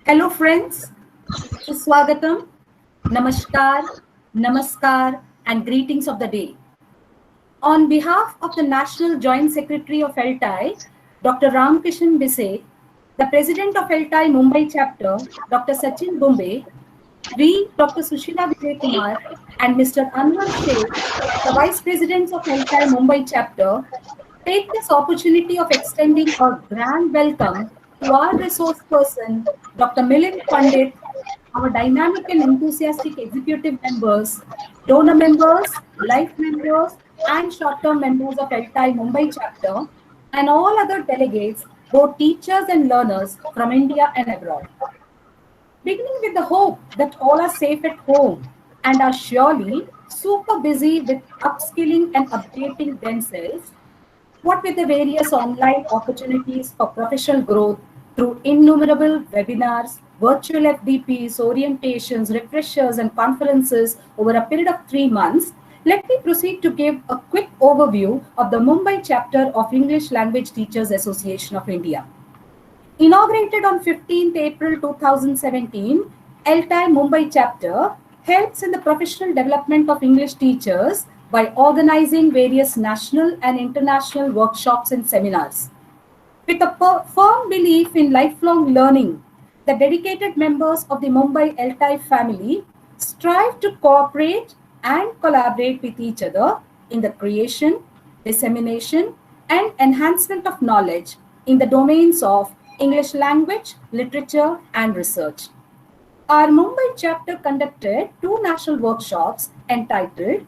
Hello friends, Swagatam, Namaskar, Namaskar and greetings of the day. On behalf of the National Joint Secretary of LTI, Dr. Ramkishan Bise, the President of LTI Mumbai Chapter, Dr. Sachin Bumbe, we, Dr. Sushila Vijay Kumar and Mr. Anwar Sheikh, the Vice Presidents of LTI Mumbai Chapter, take this opportunity of extending a grand welcome to our resource person, Dr. Milind Pandit, our dynamic and enthusiastic executive members, donor members, life members, and short-term members of LTI Mumbai chapter, and all other delegates, both teachers and learners from India and abroad. Beginning with the hope that all are safe at home and are surely super busy with upskilling and updating themselves, what with the various online opportunities for professional growth through innumerable webinars, virtual FDPs, orientations, refreshers, and conferences over a period of 3 months, let me proceed to give a quick overview of the Mumbai chapter of English Language Teachers Association of India. Inaugurated on 15th April 2017, LTI Mumbai chapter helps in the professional development of English teachers by organizing various national and international workshops and seminars. With a firm belief in lifelong learning, the dedicated members of the Mumbai LTI family strive to cooperate and collaborate with each other in the creation, dissemination, and enhancement of knowledge in the domains of English language, literature, and research. Our Mumbai chapter conducted 2 national workshops entitled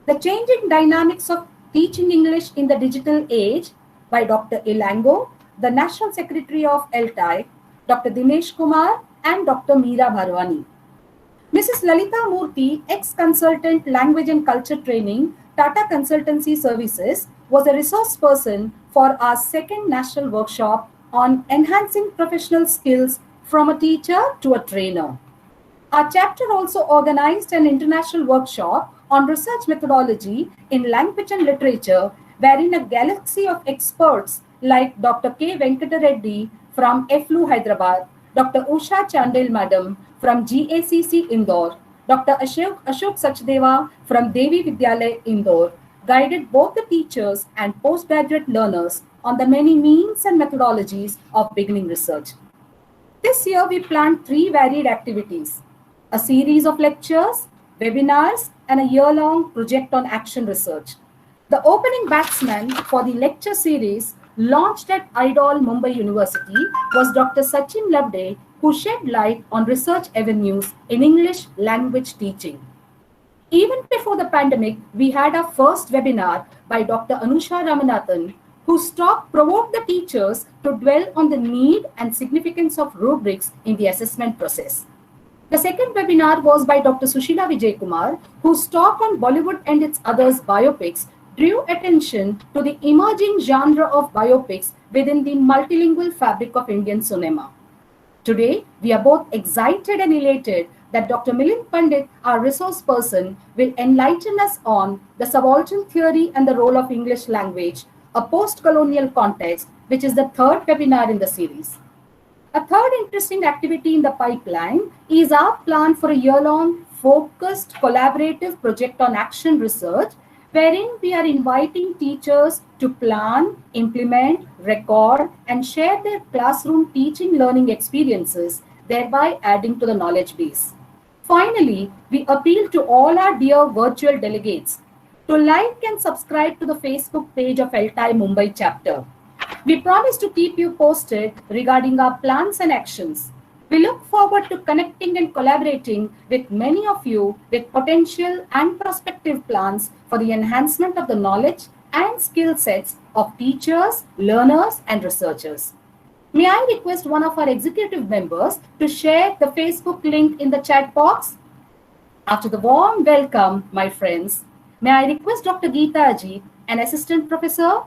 The Changing Dynamics of Teaching English in the Digital Age by Dr. Ilango, the National Secretary of LTI, Dr. Dinesh Kumar, and Dr. Meera Bharwani. Mrs. Lalita Murthy, ex-consultant Language and Culture Training, Tata Consultancy Services, was a resource person for our 2nd national workshop on enhancing professional skills from a teacher to a trainer. Our chapter also organized an international workshop on research methodology in language and literature, wherein a galaxy of experts like Dr. K. Venkata Reddy from FLU Hyderabad, Dr. Usha Chandel Madam from GACC Indore, Dr. Ashok Sachdeva from Devi Vidyalaya Indore, guided both the teachers and postgraduate learners on the many means and methodologies of beginning research. This year, we planned 3 varied activities, a series of lectures, webinars, and a year-long project on action research. The opening batsman for the lecture series launched at IDOL Mumbai University was Dr. Sachin Labde, who shed light on research avenues in English language teaching. Even before the pandemic, we had our first webinar by Dr. Anusha Ramanathan, whose talk provoked the teachers to dwell on the need and significance of rubrics in the assessment process. The second webinar was by Dr. Sushila Vijay Kumar, whose talk on Bollywood and its others biopics drew attention to the emerging genre of biopics within the multilingual fabric of Indian cinema. Today, we are both excited and elated that Dr. Milind Pandit, our resource person, will enlighten us on the subaltern theory and the role of English language, a post-colonial context, which is the 3rd webinar in the series. A third interesting activity in the pipeline is our plan for a year-long, focused, collaborative project on action research, wherein we are inviting teachers to plan, implement, record, and share their classroom teaching learning experiences, thereby adding to the knowledge base. Finally, we appeal to all our dear virtual delegates to like and subscribe to the Facebook page of LTI Mumbai chapter. We promise to keep you posted regarding our plans and actions. We look forward to connecting and collaborating with many of you with potential and prospective plans for the enhancement of the knowledge and skill sets of teachers, learners, and researchers. May I request one of our executive members to share the Facebook link in the chat box? After the warm welcome, my friends, may I request Dr. Geeta Ajit, an assistant professor,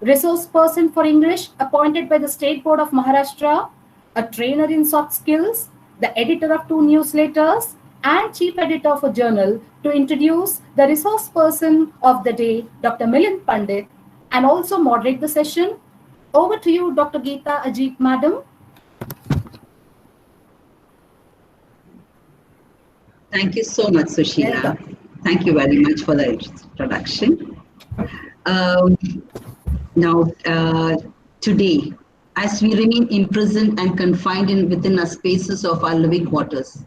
resource person for English appointed by the State Board of Maharashtra, a trainer in soft skills, the editor of 2 newsletters, and chief editor of a journal, to introduce the resource person of the day, Dr. Milind Pandit, and also moderate the session. Over to you, Dr. Geeta Ajit, madam. Thank you so much, Sushila. Welcome. Thank you very much for the introduction. Um, now, today, as we remain imprisoned and confined within our spaces of our living quarters,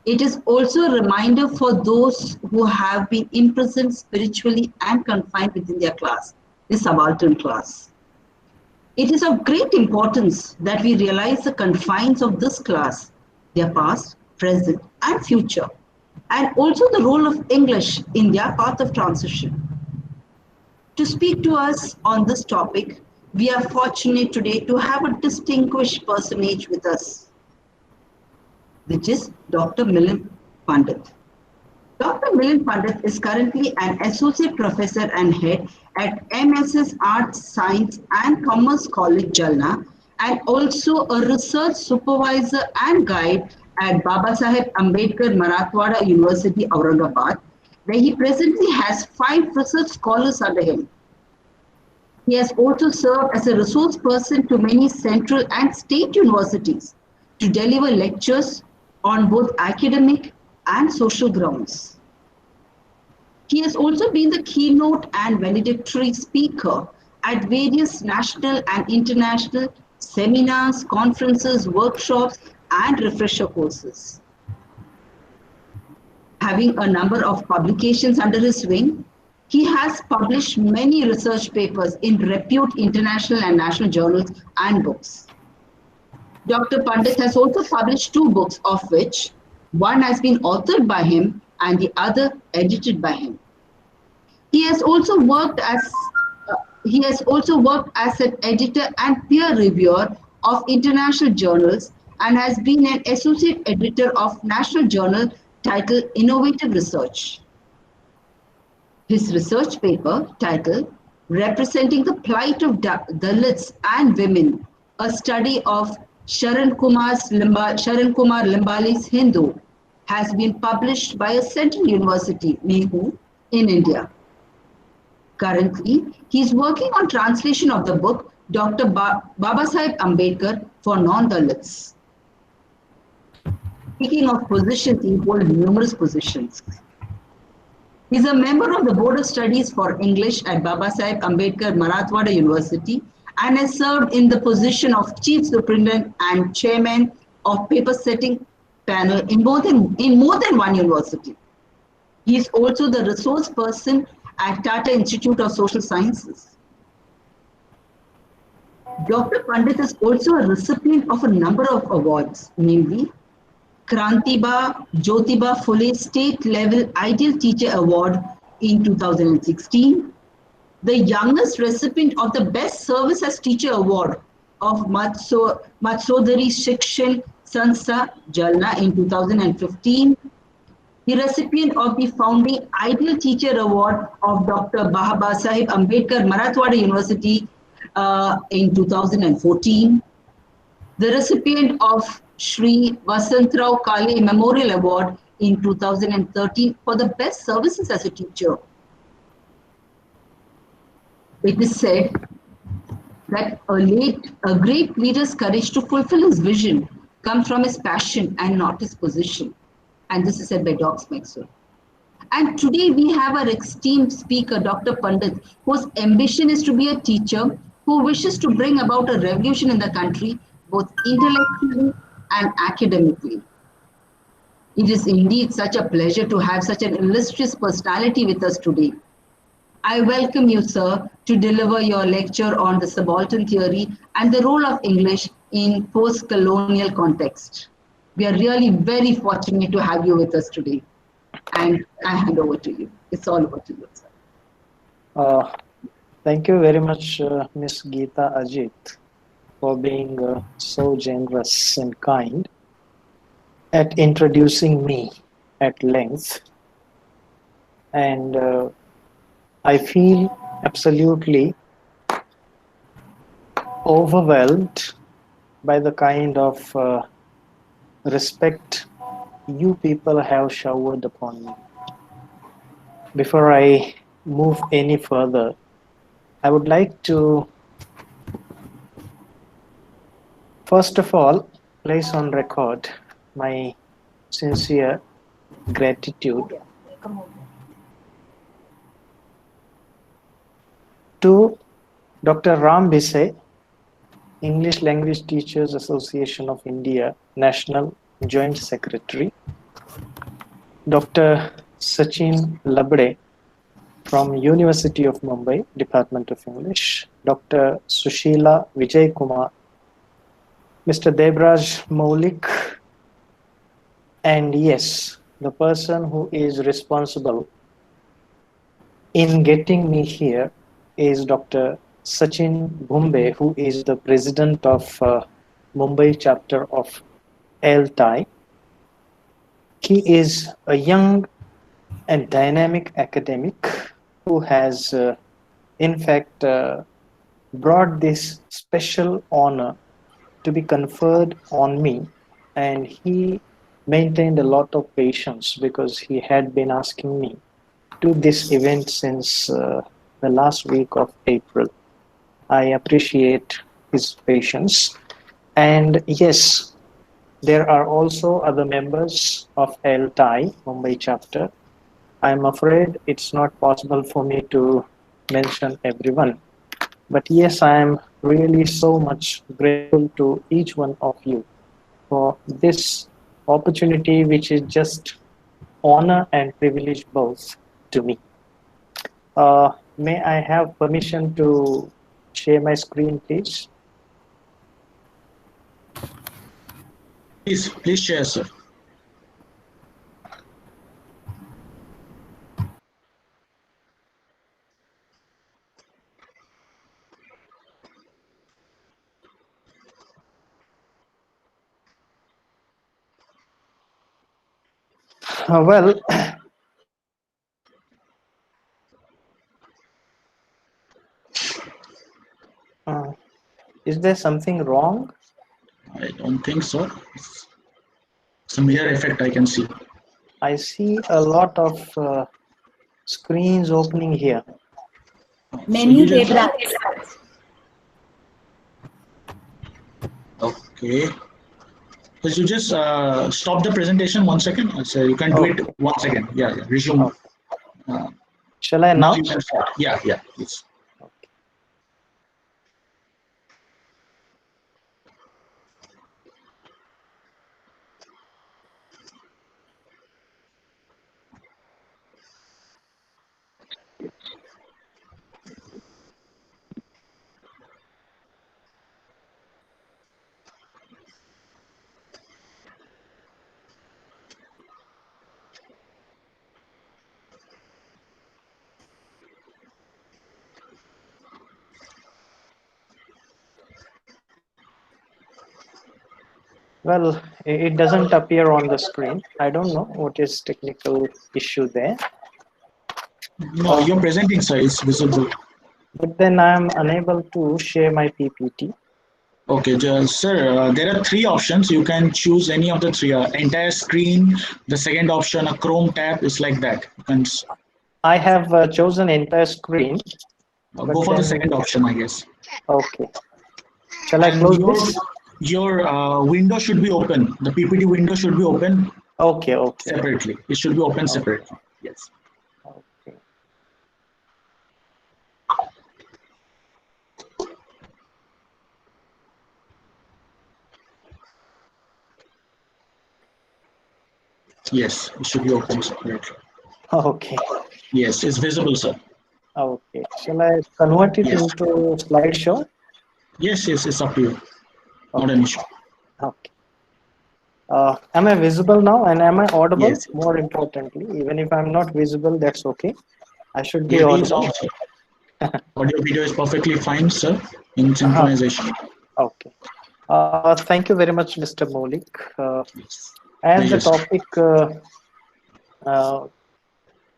it is also a reminder for those who have been imprisoned spiritually and confined within their class, the subaltern class. It is of great importance that we realize the confines of this class, their past, present, and future, and also the role of English in their path of transition. To speak to us on this topic, we are fortunate today to have a distinguished personage with us, which is Dr. Milind Pandit. Dr. Milind Pandit is currently an associate professor and head at MSS Arts, Science and Commerce College, Jalna, and also a research supervisor and guide at Babasaheb Ambedkar Marathwada University, Aurangabad, where he presently has 5 research scholars under him. He has also served as a resource person to many central and state universities to deliver lectures on both academic and social grounds. He has also been the keynote and valedictory speaker at various national and international seminars, conferences, workshops, and refresher courses. Having a number of publications under his wing, he has published many research papers in reputed international and national journals and books. Dr. Pandit has also published 2 books, of which one has been authored by him and the other edited by him. He has also worked as an editor and peer reviewer of international journals and has been an associate editor of national journal titled Innovative Research. His research paper titled Representing the Plight of Dalits and Women, a study of Sharan Kumar Limbali's Hindu, has been published by a Central University, Mehu, in India. Currently, he is working on translation of the book Dr. Babasaheb Ambedkar for Non-Dalits. Speaking of positions, he holds numerous positions. He is a member of the Board of Studies for English at Babasaheb Ambedkar Marathwada University and has served in the position of Chief Superintendent and Chairman of Paper Setting Panel in more than one university. He is also the resource person at Tata Institute of Social Sciences. Dr. Pandit is also a recipient of a number of awards, namely Krantiba Jyotiba Phule State Level Ideal Teacher Award in 2016, the youngest recipient of the Best Service as Teacher Award of Matsodari Shikshan Sanstha Jalna in 2015, the recipient of the Founding Ideal Teacher Award of Dr. Babasaheb Ambedkar Marathwada University in 2014, the recipient of Shri Vasantrao Kale Memorial Award in 2013 for the best services as a teacher. It is said that a great leader's courage to fulfill his vision comes from his passion and not his position. And this is said by Doc Maxwell. And today we have our esteemed speaker, Dr. Pandit, whose ambition is to be a teacher who wishes to bring about a revolution in the country, both intellectually and academically. It is indeed such a pleasure to have such an illustrious personality with us today. I welcome you, sir, to deliver your lecture on the subaltern theory and the role of English in post-colonial context. We are really very fortunate to have you with us today. And I hand over to you. It's all over to you, sir. Thank you very much, Ms. Geeta Ajit, for being so generous and kind at introducing me at length. And I feel absolutely overwhelmed by the kind of respect you people have showered upon me. Before I move any further, I would like to first of all place on record my sincere gratitude to Dr. Ram Bhise, English Language Teachers Association of India, National Joint Secretary, Dr. Sachin Labde from University of Mumbai, Department of English, Dr. Sushila Vijay Kumar, Mr. Debraj Maulik, and yes, the person who is responsible in getting me here is Dr. Sachin Bhumbe, who is the president of Mumbai chapter of LTI. He is a young and dynamic academic who has, in fact, brought this special honor to be conferred on me, and he maintained a lot of patience because he had been asking me to this event since the last week of April. I appreciate his patience. And yes, there are also other members of LTI, Mumbai chapter. I'm afraid it's not possible for me to mention everyone. But yes, I am really so much grateful to each one of you for this opportunity, which is just honor and privilege both to me. May I have permission to share my screen, please? Please share, sir. Well, is there something wrong? I don't think so. It's a mirror effect I can see. I see a lot of screens opening here. Many So you Debraj. Okay. So you just stop the presentation 1 second. So you can do it 1 second. Yeah, resume. Okay. Shall I now? You can start. Yeah, please. Okay. Well, it doesn't appear on the screen. I don't know what is technical issue there. No, you're presenting, sir. It's visible. But then I'm unable to share my PPT. Okay, sir, there are 3 options. You can choose any of the 3. Entire screen, the second option, a Chrome tab, is like that. You can I have chosen entire screen. go for the second option, I guess. Okay. Shall I close this? Your window should be open. The PPT window should be open. Okay. Separately. It should be open separately. Yes. Okay. Yes, it should be open separately. Okay. Yes, it's visible, sir. Okay. Shall I convert it Yes. into slideshow? Yes, it's up to you. Not an issue. Okay. Am I visible now and am I audible? Yes. More importantly, even if I'm not visible, that's okay. I should be Yeah, audible. Audio video is perfectly fine, sir, in synchronization. Okay. Thank you very much, Mr. Maulik. Yes. As Thank the you, sir. topic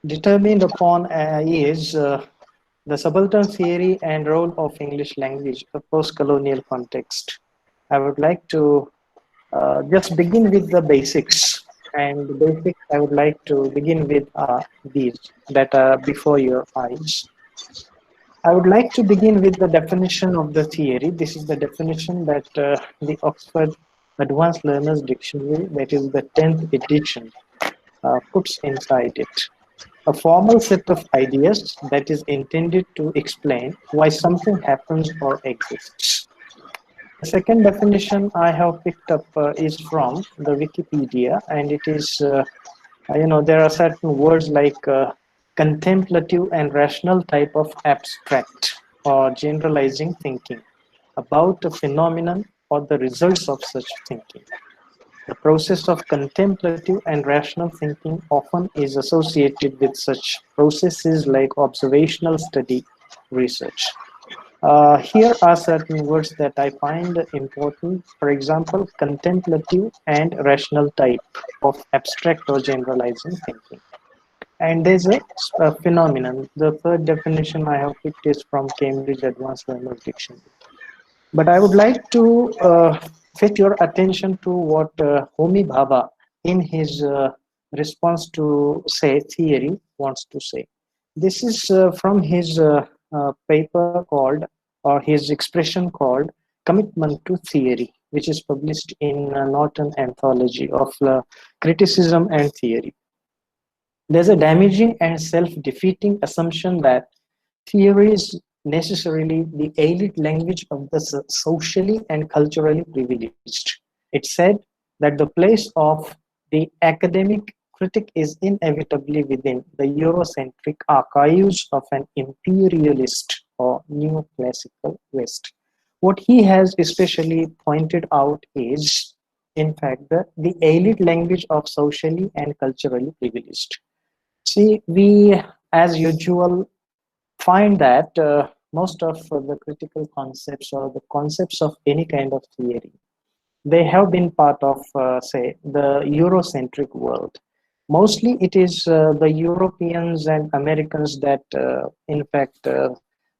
determined upon is the subaltern theory and role of English language, a post-colonial context. I would like to just begin with the basics. And the basics I would like to begin with these that are before your eyes. I would like to begin with the definition of the theory. This is the definition that the Oxford Advanced Learners Dictionary, that is the 10th edition, puts inside it. A formal set of ideas that is intended to explain why something happens or exists. The second definition I have picked up is from the Wikipedia, and it is, there are certain words like contemplative and rational type of abstract or generalizing thinking about a phenomenon or the results of such thinking. The process of contemplative and rational thinking often is associated with such processes like observational study, research. Here are certain words that I find important. For example, contemplative and rational type of abstract or generalizing thinking. And there's a phenomenon. The third definition I have picked is from Cambridge Advanced Learners Dictionary. But I would like to fit your attention to what Homi Bhabha, in his response to, say, theory, wants to say. This is from his paper called, or his expression called, Commitment to Theory, which is published in Norton Anthology of Criticism and Theory. There's a damaging and self-defeating assumption that theory is necessarily the elite language of the socially and culturally privileged. It said that the place of the academic critic is inevitably within the Eurocentric archives of an imperialist or neoclassical West. What he has especially pointed out is, in fact, the elite language of socially and culturally privileged. See, we, as usual, find that most of the critical concepts or the concepts of any kind of theory, they have been part of, say, the Eurocentric world. Mostly it is the Europeans and Americans that, in fact,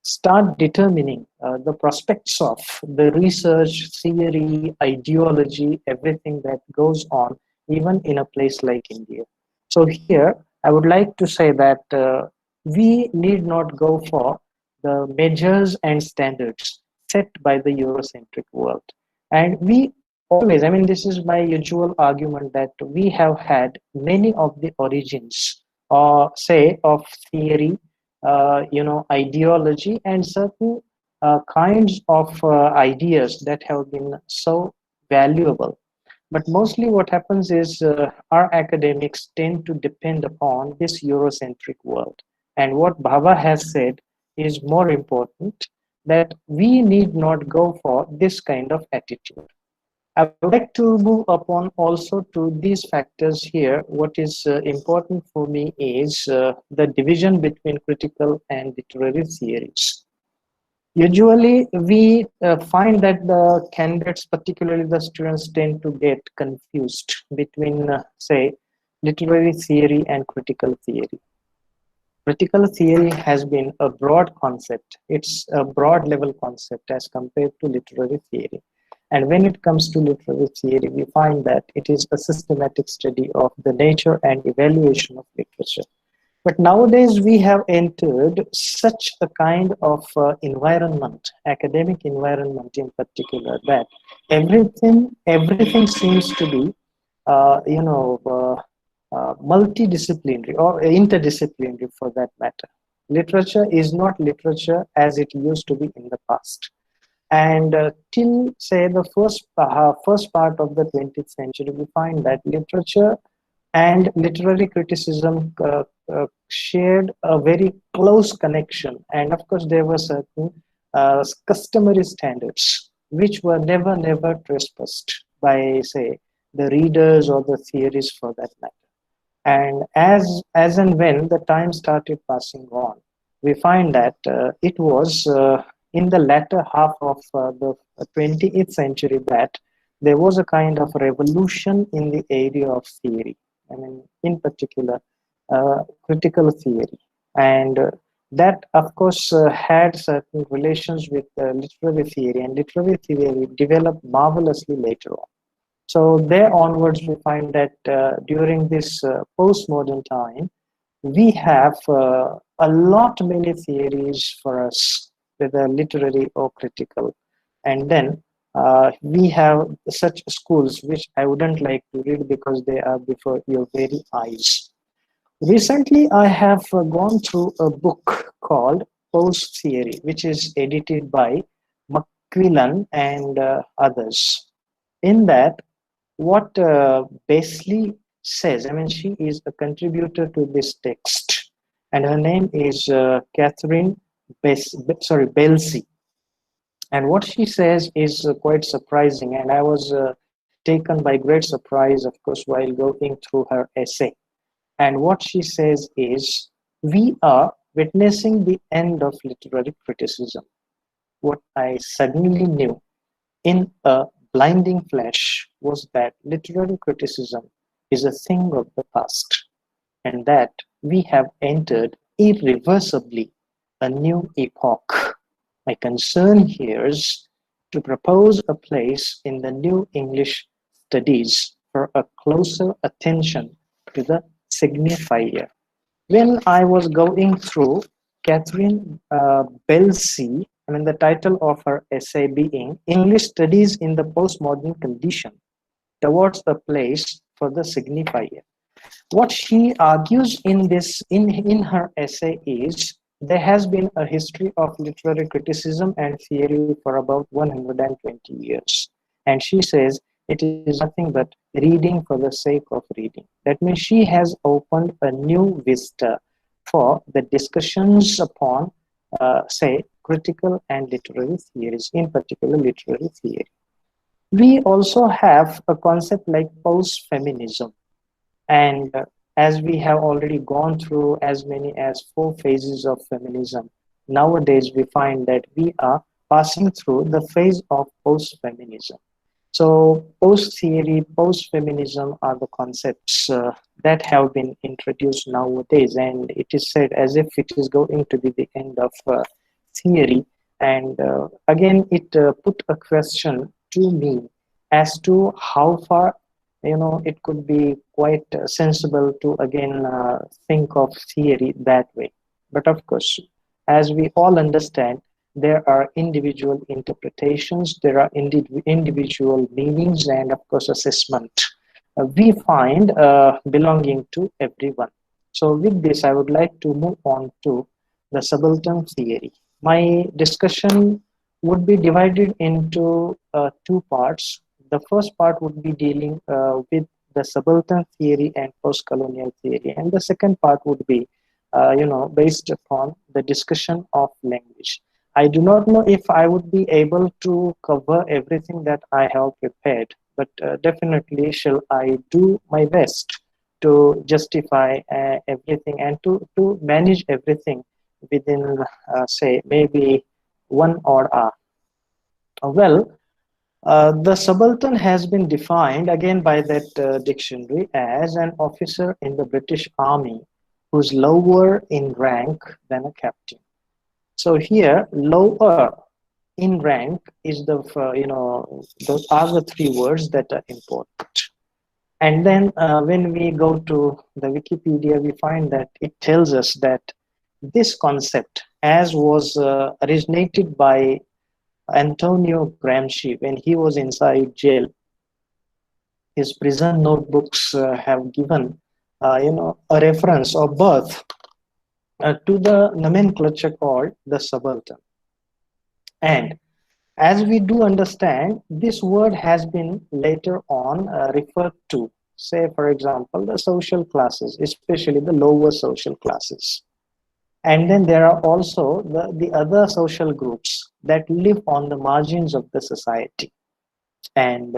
start determining the prospects of the research, theory, ideology, everything that goes on, even in a place like India. So here, I would like to say that we need not go for the measures and standards set by the Eurocentric world. And we always, I mean, this is my usual argument that we have had many of the origins, or say, of theory, ideology, and certain kinds of ideas that have been so valuable. But mostly what happens is our academics tend to depend upon this Eurocentric world. And what Bhabha has said is more important, that we need not go for this kind of attitude. I would like to move upon also to these factors here. What is important for me is the division between critical and literary theories. Usually, we find that the candidates, particularly the students, tend to get confused between, say, literary theory and critical theory. Critical theory has been a broad concept. It's a broad level concept as compared to literary theory. And when it comes to literary theory, we find that it is a systematic study of the nature and evaluation of literature. But nowadays we have entered such a kind of environment, academic environment in particular, that everything seems to be, multidisciplinary or interdisciplinary for that matter. Literature is not literature as it used to be in the past. And till, say, the first part of the 20th century, we find that literature and literary criticism shared a very close connection. And of course, there were certain customary standards which were never trespassed by, say, the readers or the theories for that matter. And as and when the time started passing on, we find that it was in the latter half of the 20th century that there was a kind of revolution in the area of theory. I mean, in particular, critical theory. And that, of course, had certain relations with literary theory, and literary theory developed marvelously later on. So there onwards, we find that during this postmodern time, we have a lot many theories for us, whether literary or critical. And then We have such schools which I wouldn't like to read because they are before your very eyes. Recently, I have gone through a book called Post Theory, which is edited by McQuillan and others. In that, what Besley says, I mean, she is a contributor to this text, and her name is Catherine Belsey. And what she says is quite surprising, and I was taken by great surprise, of course, while going through her essay. And what she says is, we are witnessing the end of literary criticism. What I suddenly knew in a blinding flash was that literary criticism is a thing of the past, and that we have entered irreversibly a new epoch. My concern here is to propose a place in the new English studies for a closer attention to the signifier. When I was going through Catherine Belsey, I mean, the title of her essay being English Studies in the Postmodern Condition Towards a Place for the Signifier. What she argues in her essay is there has been a history of literary criticism and theory for about 120 years. And she says it is nothing but reading for the sake of reading. That means she has opened a new vista for the discussions upon, say, critical and literary theories, in particular literary theory. We also have a concept like post-feminism. And as we have already gone through as many as 4 phases of feminism, nowadays we find that we are passing through the phase of post-feminism. So post-theory, post-feminism are the concepts that have been introduced nowadays, and it is said as if it is going to be the end of theory. And again, it put a question to me as to how far it could be quite sensible to again think of theory that way. But of course, as we all understand, there are individual interpretations, there are individual meanings, and of course assessment we find belonging to everyone. So with this, I would like to move on to the subaltern theory. My discussion would be divided into 2 parts. The first part would be dealing with the subaltern theory and post-colonial theory, and the second part would be based upon the discussion of language. I do not know if I would be able to cover everything that I have prepared, but definitely shall I do my best to justify everything and to manage everything within say maybe 1 odd hour. The subaltern has been defined again by that dictionary as an officer in the British Army who's lower in rank than a captain. So here, lower in rank is those are the 3 words that are important. And then when we go to the Wikipedia, we find that it tells us that this concept, as was originated by Antonio Gramsci when he was inside jail, his prison notebooks have given a reference or birth to the nomenclature called the subaltern. And as we do understand, this word has been later on referred to, say for example, the social classes, especially the lower social classes. And then there are also the other social groups that live on the margins of the society. And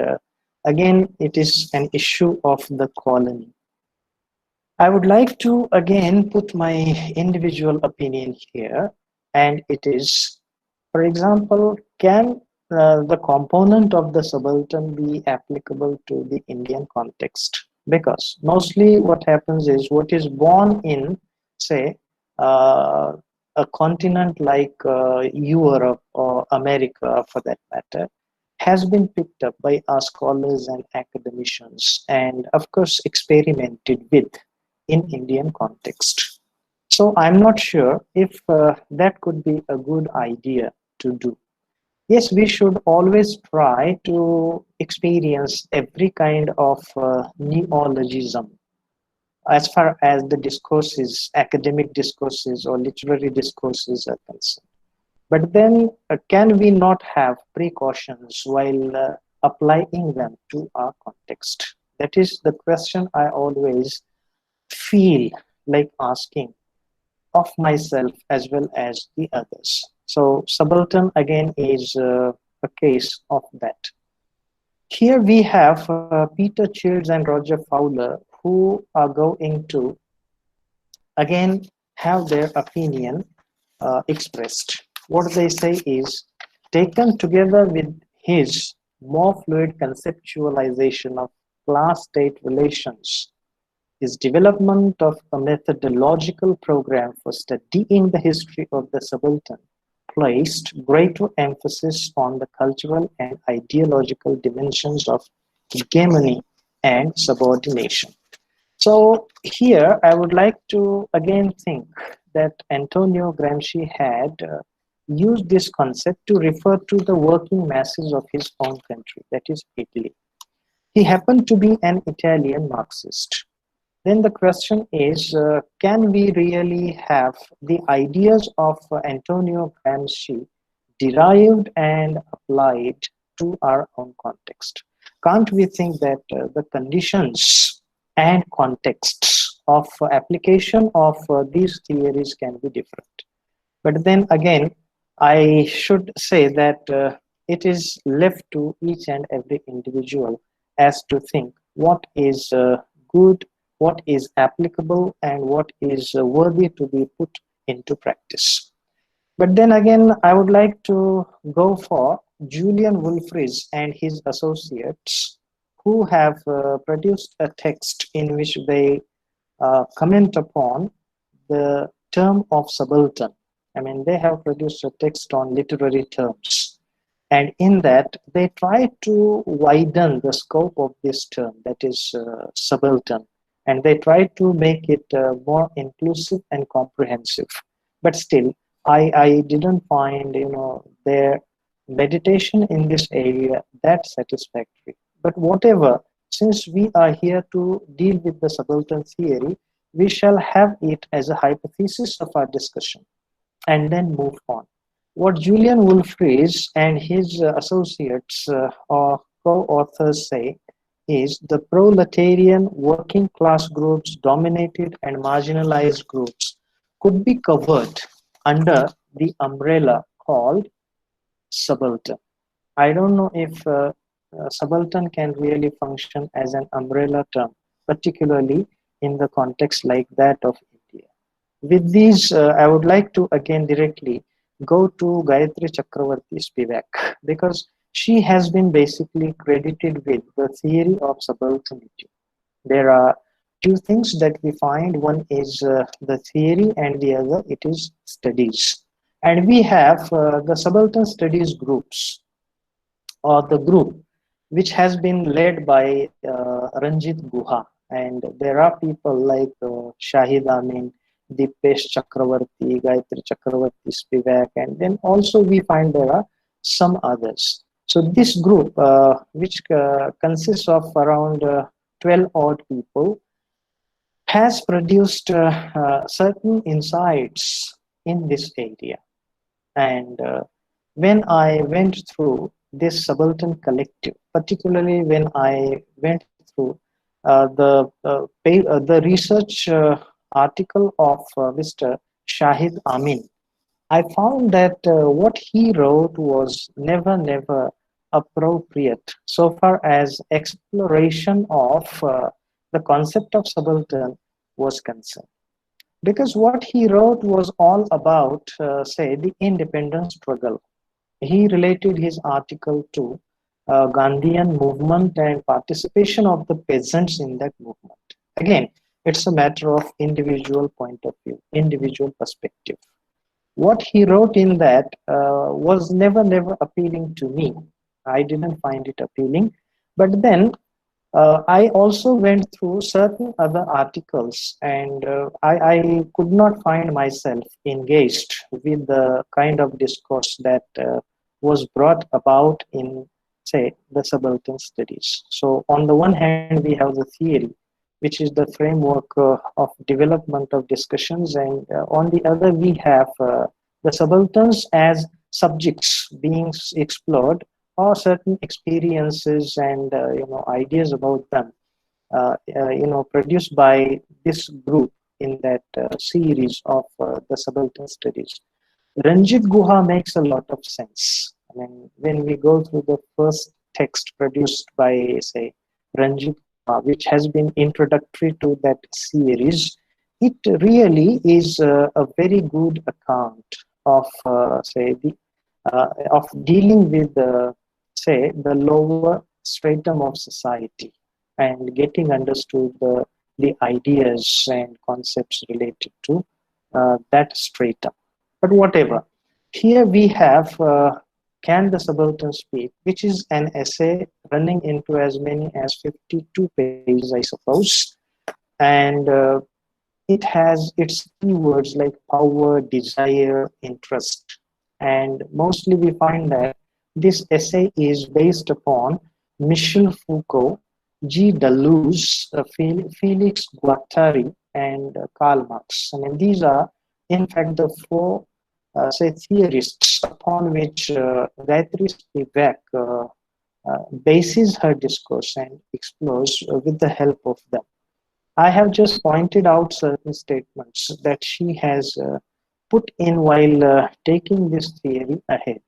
again, it is an issue of the colony. I would like to again put my individual opinion here, and it is, for example, can the component of the subaltern be applicable to the Indian context? Because mostly what happens is what is born in, say, a continent like Europe or America for that matter, has been picked up by our scholars and academicians and of course experimented with in Indian context. So I'm not sure if that could be a good idea to do. yes, we should always try to experience every kind of neologism as far as the discourses, academic discourses or literary discourses are concerned. But then, can we not have precautions while applying them to our context? That is the question I always feel like asking of myself as well as the others. So, Subaltern again is a case of that. Here we have Peter Childs and Roger Fowler, who are going to again have their opinion expressed. What they say is, taken together with his more fluid conceptualization of class-state relations, his development of a methodological program for studying the history of the subaltern placed greater emphasis on the cultural and ideological dimensions of hegemony and subordination. So here I would like to again think that Antonio Gramsci had used this concept to refer to the working masses of his own country, that is Italy. He happened to be an Italian Marxist. Then the question is, can we really have the ideas of Antonio Gramsci derived and applied to our own context? Can't we think that the conditions and contexts of application of these theories can be different? But then again, I should say that it is left to each and every individual as to think what is good, what is applicable, and what is worthy to be put into practice. But then again, I would like to go for Julian Wolfries and his associates, who have produced a text in which they comment upon the term of subaltern. I mean, they have produced a text on literary terms. And in that, they try to widen the scope of this term, that is subaltern. And they try to make it more inclusive and comprehensive. But still, I didn't find, their meditation in this area that satisfactory. But whatever, since we are here to deal with the subaltern theory, we shall have it as a hypothesis of our discussion and then move on. What Julian Wolfries and his associates or co-authors say is the proletarian working class groups, dominated and marginalized groups could be covered under the umbrella called subaltern. I don't know if subaltern can really function as an umbrella term, particularly in the context like that of India. With these, I would like to again directly go to Gayatri Chakravarti's Vivek, because she has been basically credited with the theory of subalternity. There are two things that we find. One is the theory and the other it is studies. And we have the subaltern studies groups, or the group which has been led by Ranjit Guha. And there are people like Shahid Amin, Dippesh Chakravarti, Gayatri Chakravarti Spivak, and then also we find there are some others. So this group, which consists of around 12 odd people, has produced certain insights in this area. And when I went through this subaltern collective, particularly when I went through the research article of Mr. Shahid Amin, I found that what he wrote was never appropriate so far as exploration of the concept of subaltern was concerned. Because what he wrote was all about, say, the independence struggle. He related his article to Gandhian movement and participation of the peasants in that movement. Again, it's a matter of individual point of view, individual perspective. What he wrote in that was never appealing to me. I didn't find it appealing. But then I also went through certain other articles, and I could not find myself engaged with the kind of discourse that was brought about in, say, the subaltern studies. So on the one hand, we have the theory, which is the framework of development of discussions, and on the other, we have the subalterns as subjects being explored, or certain experiences and ideas about them, produced by this group in that series of the subaltern studies. Ranjit Guha makes a lot of sense. I mean, when we go through the first text produced by, say, Ranjit Guha, which has been introductory to that series, it really is a very good account of, of dealing with, say, the lower stratum of society and getting understood the ideas and concepts related to that stratum. But whatever. Here we have Can the Subaltern Speak, which is an essay running into as many as 52 pages, I suppose. And it has its keywords like power, desire, interest. And mostly we find that this essay is based upon Michel Foucault, G. Deleuze, Felix Guattari, and Karl Marx. I mean, these are, in fact, the four theorists upon which Gayatri Spivak bases her discourse and explores with the help of them. I have just pointed out certain statements that she has put in while taking this theory ahead.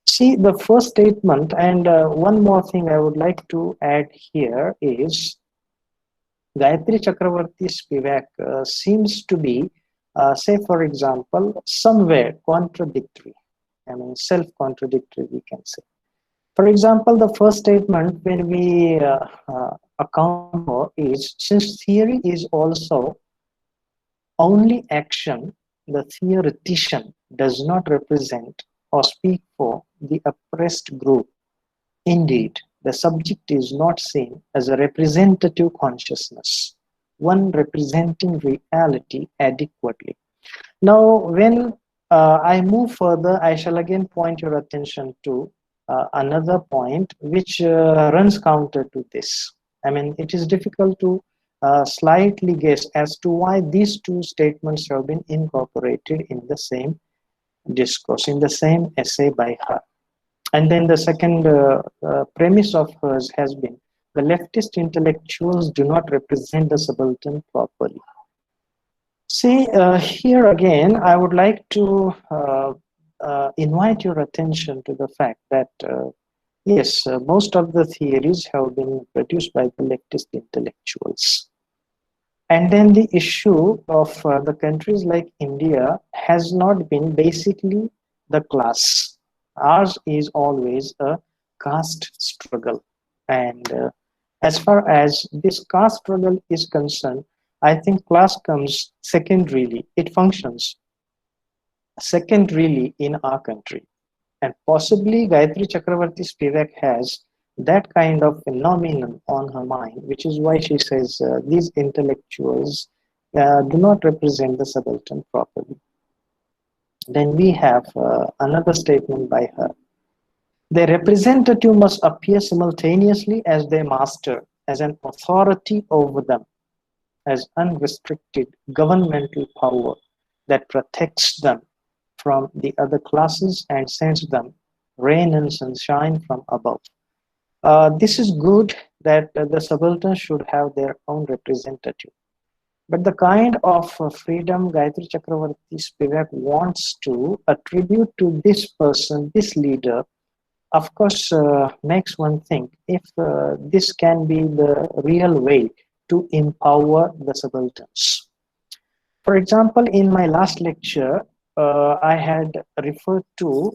See, the first statement, and one more thing I would like to add here is Gayatri Chakravarti Spivak seems to be, say for example, somewhere contradictory. I mean, self-contradictory, we can say. For example, the first statement when we account for is, since theory is also only action, the theoretician does not represent or speak for the oppressed group. Indeed, the subject is not seen as a representative consciousness, one representing reality adequately. Now, when I move further, I shall again point your attention to another point which runs counter to this. I mean, it is difficult to slightly guess as to why these two statements have been incorporated in the same discourse, in the same essay by her. And then the second premise of hers has been, the leftist intellectuals do not represent the subaltern properly. See, here again, I would like to invite your attention to the fact that, yes, most of the theories have been produced by the leftist intellectuals. And then the issue of the countries like India has not been basically the class. Ours is always a caste struggle. And as far as this caste struggle is concerned, I think class comes secondarily. It functions secondarily in our country. And possibly Gayatri Chakravarti Spivak has that kind of phenomenon on her mind, which is why she says these intellectuals do not represent the subaltern properly. Then we have another statement by her. The representative must appear simultaneously as their master, as an authority over them, as unrestricted governmental power that protects them from the other classes and sends them rain and sunshine from above. This is good that the subalterns should have their own representative. But the kind of freedom Gayatri Chakravarti Spivak wants to attribute to this person, this leader, of course, makes one think if this can be the real way to empower the subalterns. For example, in my last lecture, I had referred to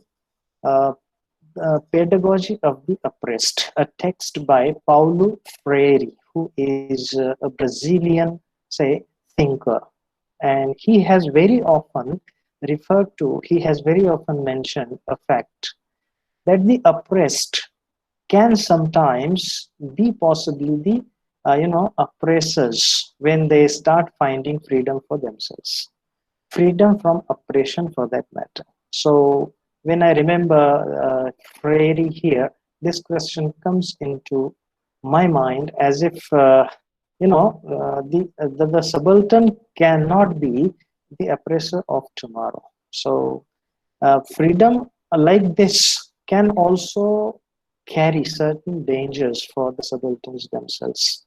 Pedagogy of the Oppressed, a text by Paulo Freire, who is a Brazilian, say, thinker. And he has very often referred to, he has very often mentioned a fact that the oppressed can sometimes be possibly the oppressors when they start finding freedom for themselves. Freedom from oppression for that matter. So when I remember Freire here, this question comes into my mind as if, the subaltern cannot be the oppressor of tomorrow. So freedom like this can also carry certain dangers for the subalterns themselves.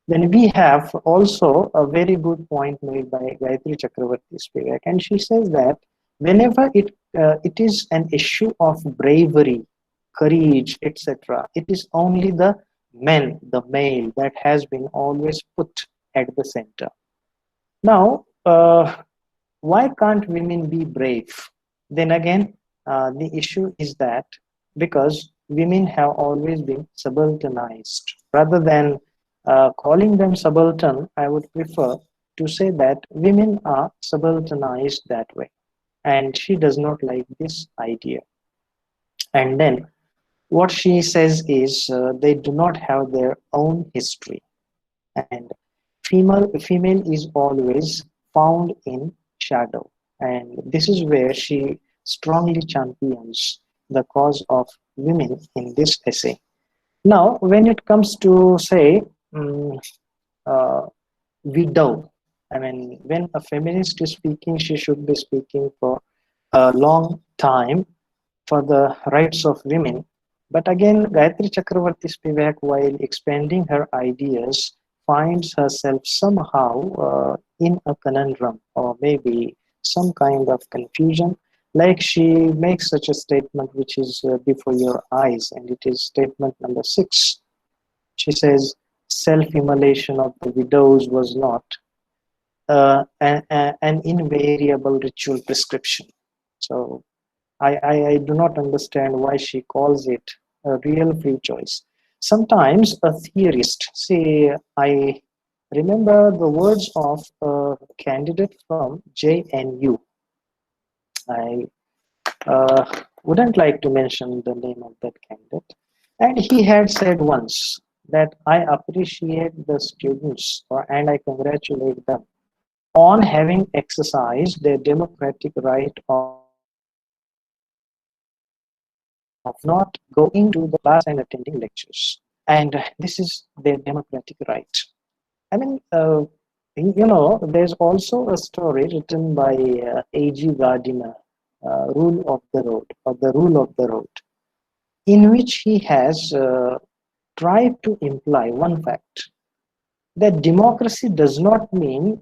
Then we have also a very good point made by Gayatri Chakravarti Spivak, and she says that whenever it is an issue of bravery, courage, etc., it is only the male, that has been always put at the center. Now, why can't women be brave? Then again, the issue is that because women have always been subalternized. Rather than calling them subaltern, I would prefer to say that women are subalternized that way. And she does not like this idea. And then what she says is they do not have their own history. And female is always found in shadow, and this is where she strongly champions the cause of women in this essay. Now when it comes to say uh, widow, I mean, when a feminist is speaking, she should be speaking for a long time for the rights of women. But again, Gayatri Chakravarti Spivak, while expanding her ideas, finds herself somehow in a conundrum or maybe some kind of confusion. Like she makes such a statement which is before your eyes, and it is statement number 6. She says, self-immolation of the widows was not an invariable ritual prescription. So I do not understand why she calls it a real free choice. Sometimes a theorist, say, I remember the words of a candidate from JNU. I wouldn't like to mention the name of that candidate. And he had said once that I appreciate the students and I congratulate them on having exercised their democratic right of not going to the class and attending lectures. And this is their democratic right. I mean, there's also a story written by A.G. Gardiner, Rule of the Road, or The Rule of the Road, in which he has tried to imply one fact, that democracy does not mean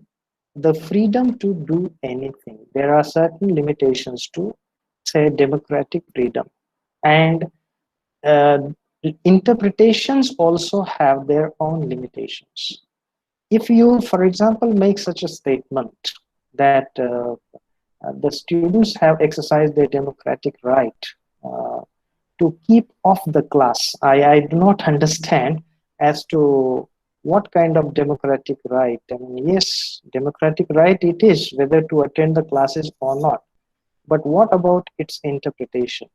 the freedom to do anything. There are certain limitations to, say, democratic freedom. And interpretations also have their own limitations. If you, for example, make such a statement that the students have exercised their democratic right to keep off the class, I do not understand as to what kind of democratic right. I mean, yes, democratic right it is, whether to attend the classes or not. But what about its interpretation?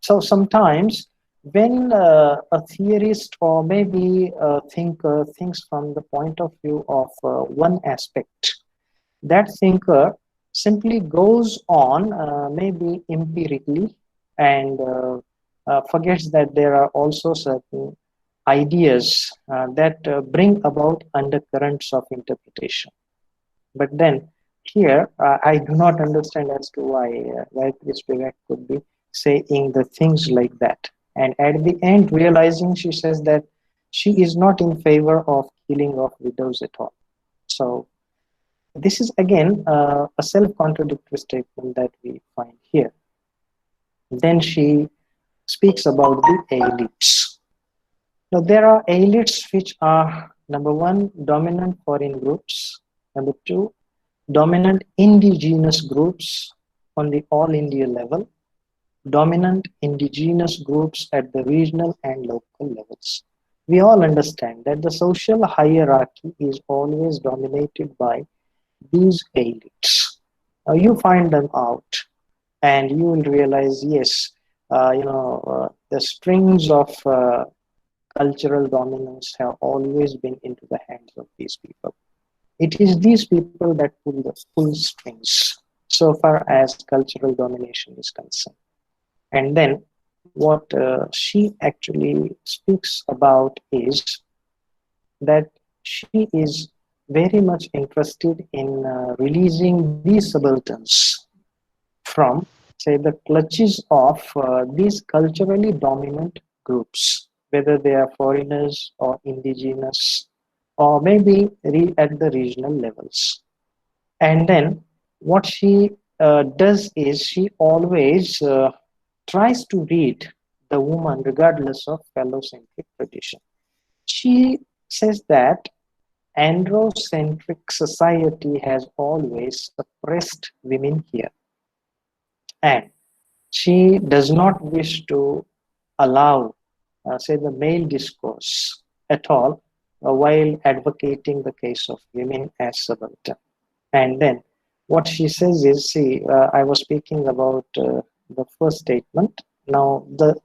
So sometimes when a theorist or maybe a thinker thinks from the point of view of one aspect, that thinker simply goes on maybe empirically and forgets that there are also certain ideas that bring about undercurrents of interpretation. But then here, I do not understand as to why Gayatri Spivak could be saying the things like that. And at the end, realizing, she says that she is not in favor of killing of widows at all. So this is again a self-contradictory statement that we find here. Then she speaks about the elites. Now there are elites which are, number 1, dominant foreign groups, number 2, dominant indigenous groups on the all India level, dominant indigenous groups at the regional and local levels. We all understand that the social hierarchy is always dominated by these elites. Now you find them out and you will realize, yes, the strings of cultural dominance have always been into the hands of these people. It is these people that pull the full strings so far as cultural domination is concerned. And then what she actually speaks about is that she is very much interested in releasing these subalterns from, say, the clutches of these culturally dominant groups, whether they are foreigners or indigenous, or maybe at the regional levels. And then what she does is she always tries to read the woman regardless of phallocentric tradition. She says that androcentric society has always suppressed women here, and she does not wish to allow, say, the male discourse at all while advocating the case of women as subaltern. And then what she says is, see, I was speaking about the first statement. Now, the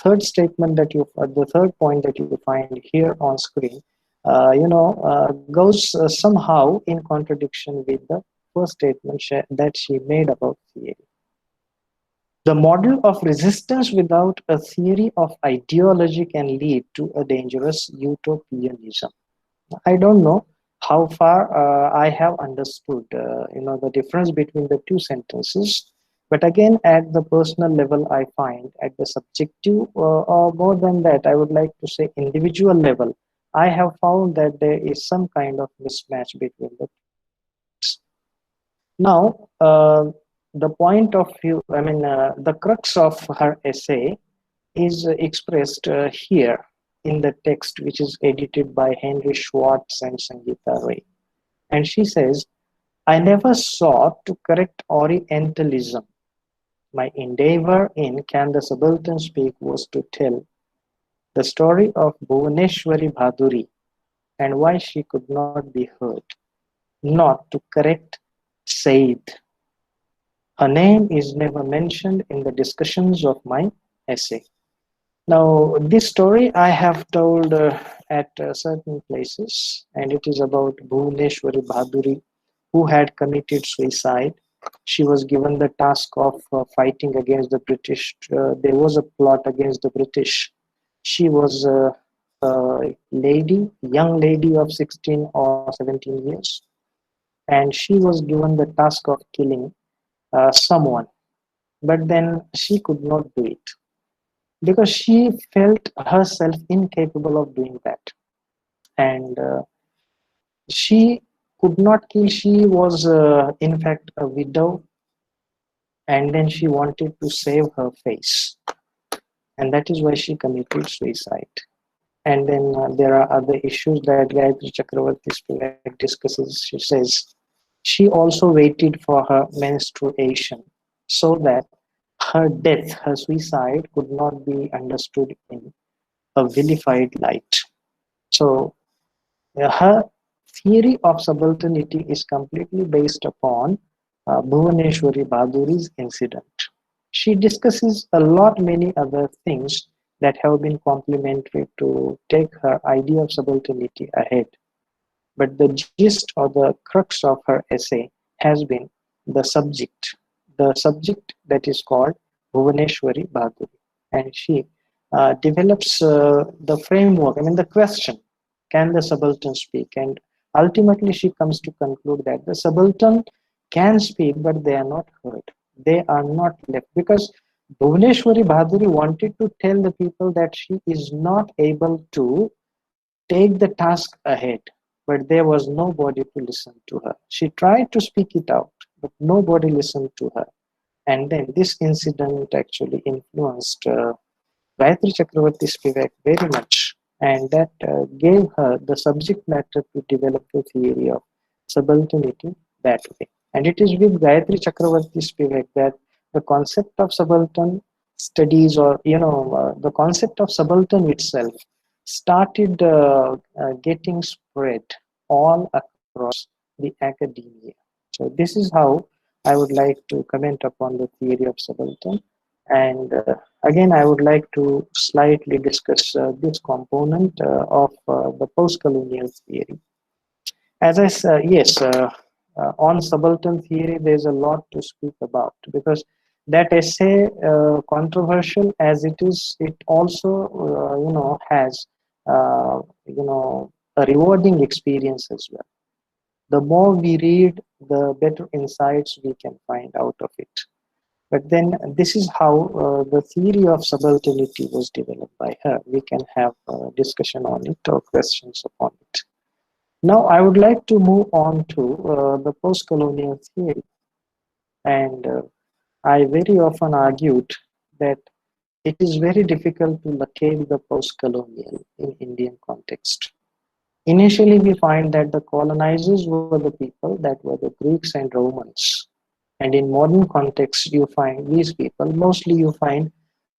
third statement that the third point that you find here on screen, goes somehow in contradiction with the first statement that she made about theory. The model of resistance without a theory of ideology can lead to a dangerous utopianism. I don't know how far I have understood, the difference between the two sentences. But again, at the personal level, I find at the subjective, or more than that, I would like to say individual level, I have found that there is some kind of mismatch between the two statements. Now, the point of view, the crux of her essay is expressed here in the text, which is edited by Henry Schwartz and Sangeeta Ray. And she says, I never sought to correct Orientalism. My endeavor in Can the Subaltern Speak was to tell the story of Bhuvaneshwari Bhaduri and why she could not be heard, not to correct Said. Her name is never mentioned in the discussions of my essay. Now, this story I have told at certain places, and it is about Bhuvaneshwari Bhaduri, who had committed suicide. She was given the task of fighting against the British. There was a plot against the British. She was a lady, young lady of 16 or 17 years, and she was given the task of killing someone. But then she could not do it because she felt herself incapable of doing that. And she could not kill. She was, in fact, a widow, and then she wanted to save her face. And that is why she committed suicide. And then there are other issues that Gayatri Chakravarti Spivak discusses. She says she also waited for her menstruation so that her death, her suicide, could not be understood in a vilified light. So her theory of subalternity is completely based upon Bhuvaneshwari Bhaduri's incident. She discusses a lot many other things that have been complementary to take her idea of subalternity ahead. But the gist or the crux of her essay has been the subject that is called Bhuvaneshwari Bhaduri. And she develops the framework, the question, can the subaltern speak? And ultimately she comes to conclude that the subaltern can speak, but they are not heard. They are not left, because Bhuvaneshwari Bhaduri wanted to tell the people that she is not able to take the task ahead, but there was nobody to listen to her. She tried to speak it out, but nobody listened to her. And then this incident actually influenced Gayatri Chakravarti Spivak very much, and that gave her the subject matter to develop the theory of subalternity that way. And it is with Gayatri Chakravarti Spivak that the concept of subaltern studies, or the concept of subaltern itself, started getting spread all across the academia. So this is how I would like to comment upon the theory of subaltern. And again, I would like to slightly discuss this component of the post-colonial theory. As I said, yes, on subaltern theory, there's a lot to speak about, because That essay, controversial as it is, it also has a rewarding experience as well. The more we read, the better insights we can find out of it. But then this is how the theory of subalternity was developed by her. We can have a discussion on it or questions upon it. Now I would like to move on to the post-colonial theory. And I very often argued that it is very difficult to locate the post-colonial in Indian context. Initially, we find that the colonizers were the people that were the Greeks and Romans. And in modern context, you find these people, mostly you find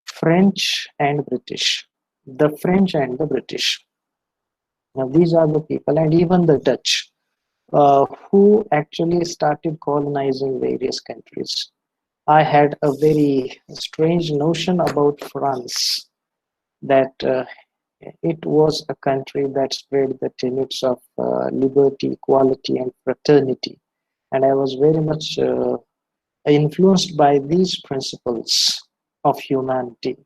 French and British. The French and the British. Now, these are the people, and even the Dutch, who actually started colonizing various countries. I had a very strange notion about France, that it was a country that spread the tenets of liberty, equality, and fraternity. And I was very much influenced by these principles of humanity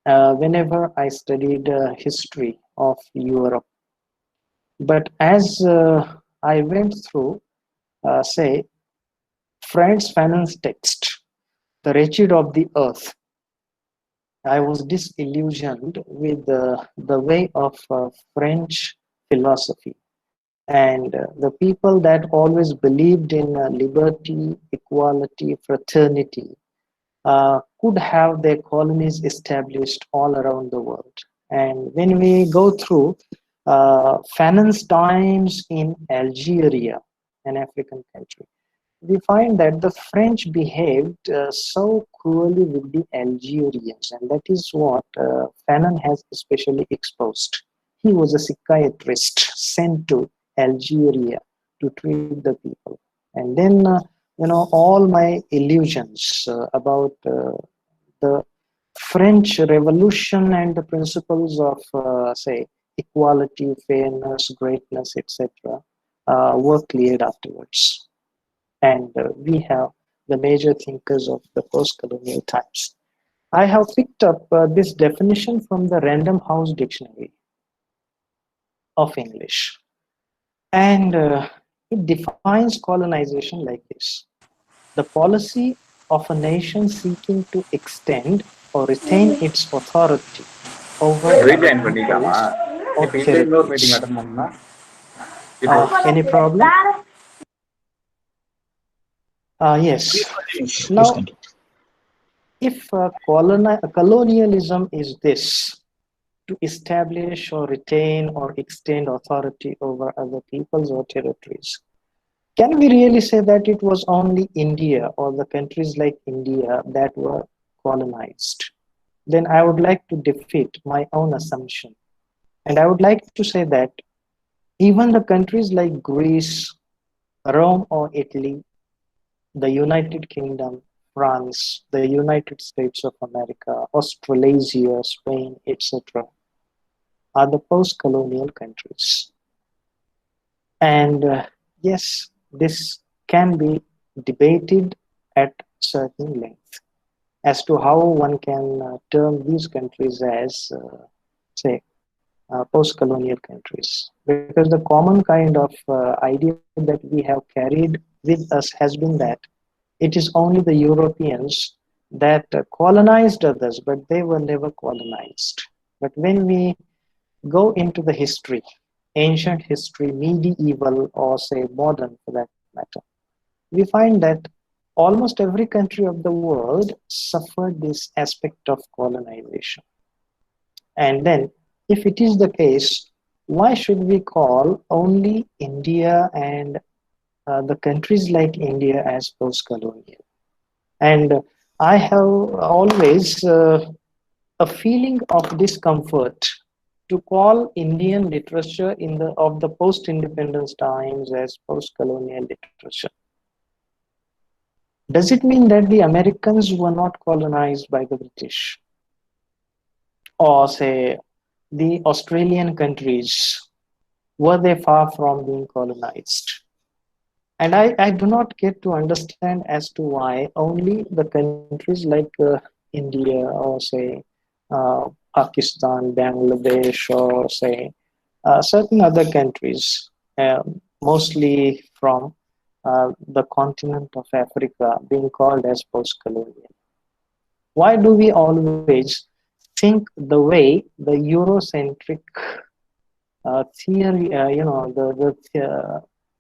whenever I studied history of Europe. But as I went through, say, Frantz Fanon's text, The Wretched of the Earth, I was disillusioned with the way of French philosophy. And the people that always believed in liberty, equality, fraternity could have their colonies established all around the world. And when we go through Fanon's times in Algeria, an African country, we find that the French behaved so cruelly with the Algerians, and that is what Fanon has especially exposed. He was a psychiatrist sent to Algeria to treat the people. And then, all my illusions about the French Revolution and the principles of, say, equality, fairness, greatness, etc., were cleared afterwards. And we have the major thinkers of the post-colonial times. I have picked up this definition from the Random House Dictionary of English. And it defines colonization like this: the policy of a nation seeking to extend or retain its authority over rejoin other பண்ணிக்கலாமா peoples or இப்போ இந்த இன்னொரு meeting territories. Attend பண்ணா இப்போ Any problem? Yes. Please Now, continue. if colonialism is this, to establish or retain or extend authority over other peoples or territories, can we really say that it was only India or the countries like India that were colonized? Then I would like to defeat my own assumption. And I would like to say that even the countries like Greece, Rome or Italy, the United Kingdom, France, the United States of America, Australasia, Spain, etc., are the post-colonial countries. And yes, this can be debated at certain length as to how one can term these countries as, say, post-colonial countries. Because the common kind of idea that we have carried with us has been that it is only the Europeans that colonized others, but they were never colonized. But when we go into the history, ancient history, medieval, or say modern for that matter, we find that almost every country of the world suffered this aspect of colonization. And then, if it is the case, why should we call only India and the countries like India as post-colonial? And I have always a feeling of discomfort to call Indian literature of the post-independence times as post-colonial literature. Does it mean that the Americans were not colonized by the British? Or say, the Australian countries, were they far from being colonized? And I do not get to understand as to why only the countries like India or say Pakistan, Bangladesh, or say certain other countries, mostly from the continent of Africa, being called as post-colonial. Why do we always think the way the Eurocentric theory, the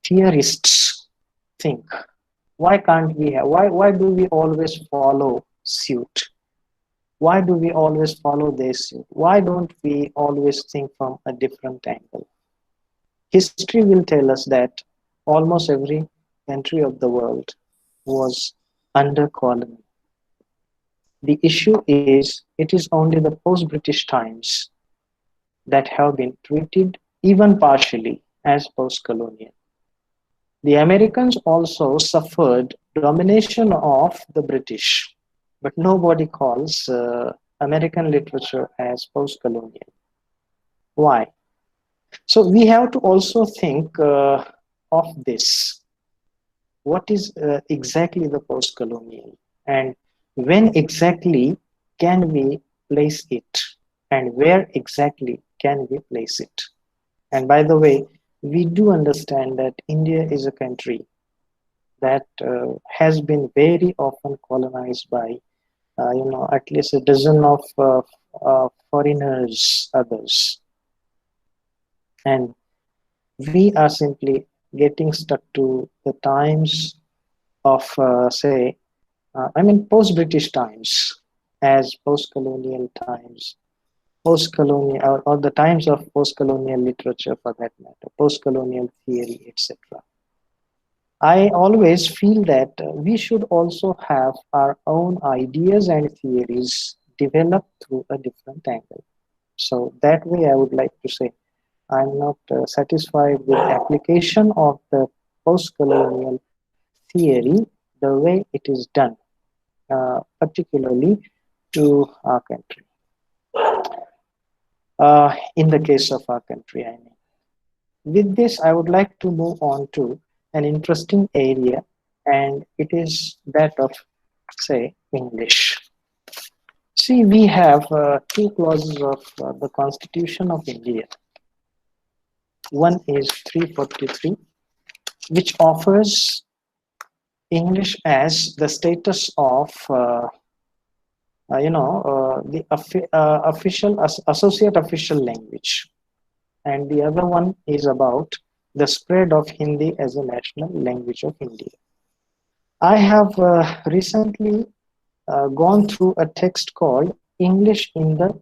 theorists think? Why can't we have? Why do we always follow suit? Why do we always follow their suit? Why don't we always think from a different angle? History will tell us that almost every country of the world was under colony. The issue is, it is only the post-British times that have been treated, even partially, as post-colonial. The Americans also suffered domination of the British, but nobody calls American literature as post-colonial. Why? So we have to also think of this. What is exactly the post-colonial, and when exactly can we place it, and where exactly can we place it? And by the way, we do understand that India is a country that has been very often colonized by, at least a dozen of foreigners, others. And we are simply getting stuck to the times of, post-British times, as post-colonial times, post-colonial, or the times of post-colonial literature for that matter, post-colonial theory, etc. I always feel that we should also have our own ideas and theories developed through a different angle. So that way I would like to say I'm not satisfied with application of the post-colonial theory the way it is done, particularly to our country. In the case of our country, I mean. With this, I would like to move on to an interesting area, and it is that of, say, English. See, we have two clauses of the Constitution of India. One is 343, which offers English as the status of the official associate official language, and the other one is about the spread of Hindi as a national language of India. I have recently gone through a text called English in the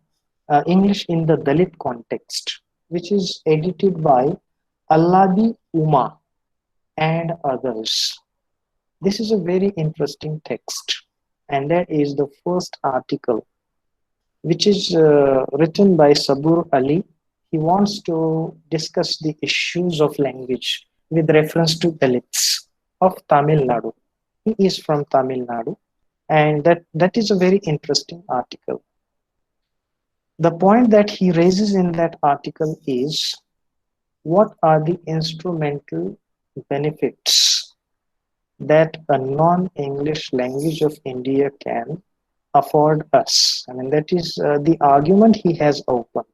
Dalit Context, which is edited by Alladi Uma and others. This is a very interesting text, and that is the first article, which is written by Sabur Ali. He wants to discuss the issues of language with reference to Dalits of Tamil Nadu. He is from Tamil Nadu, and that is a very interesting article. The point that he raises in that article is, what are the instrumental benefits that a non-English language of India can afford us? I mean, that is the argument he has opened.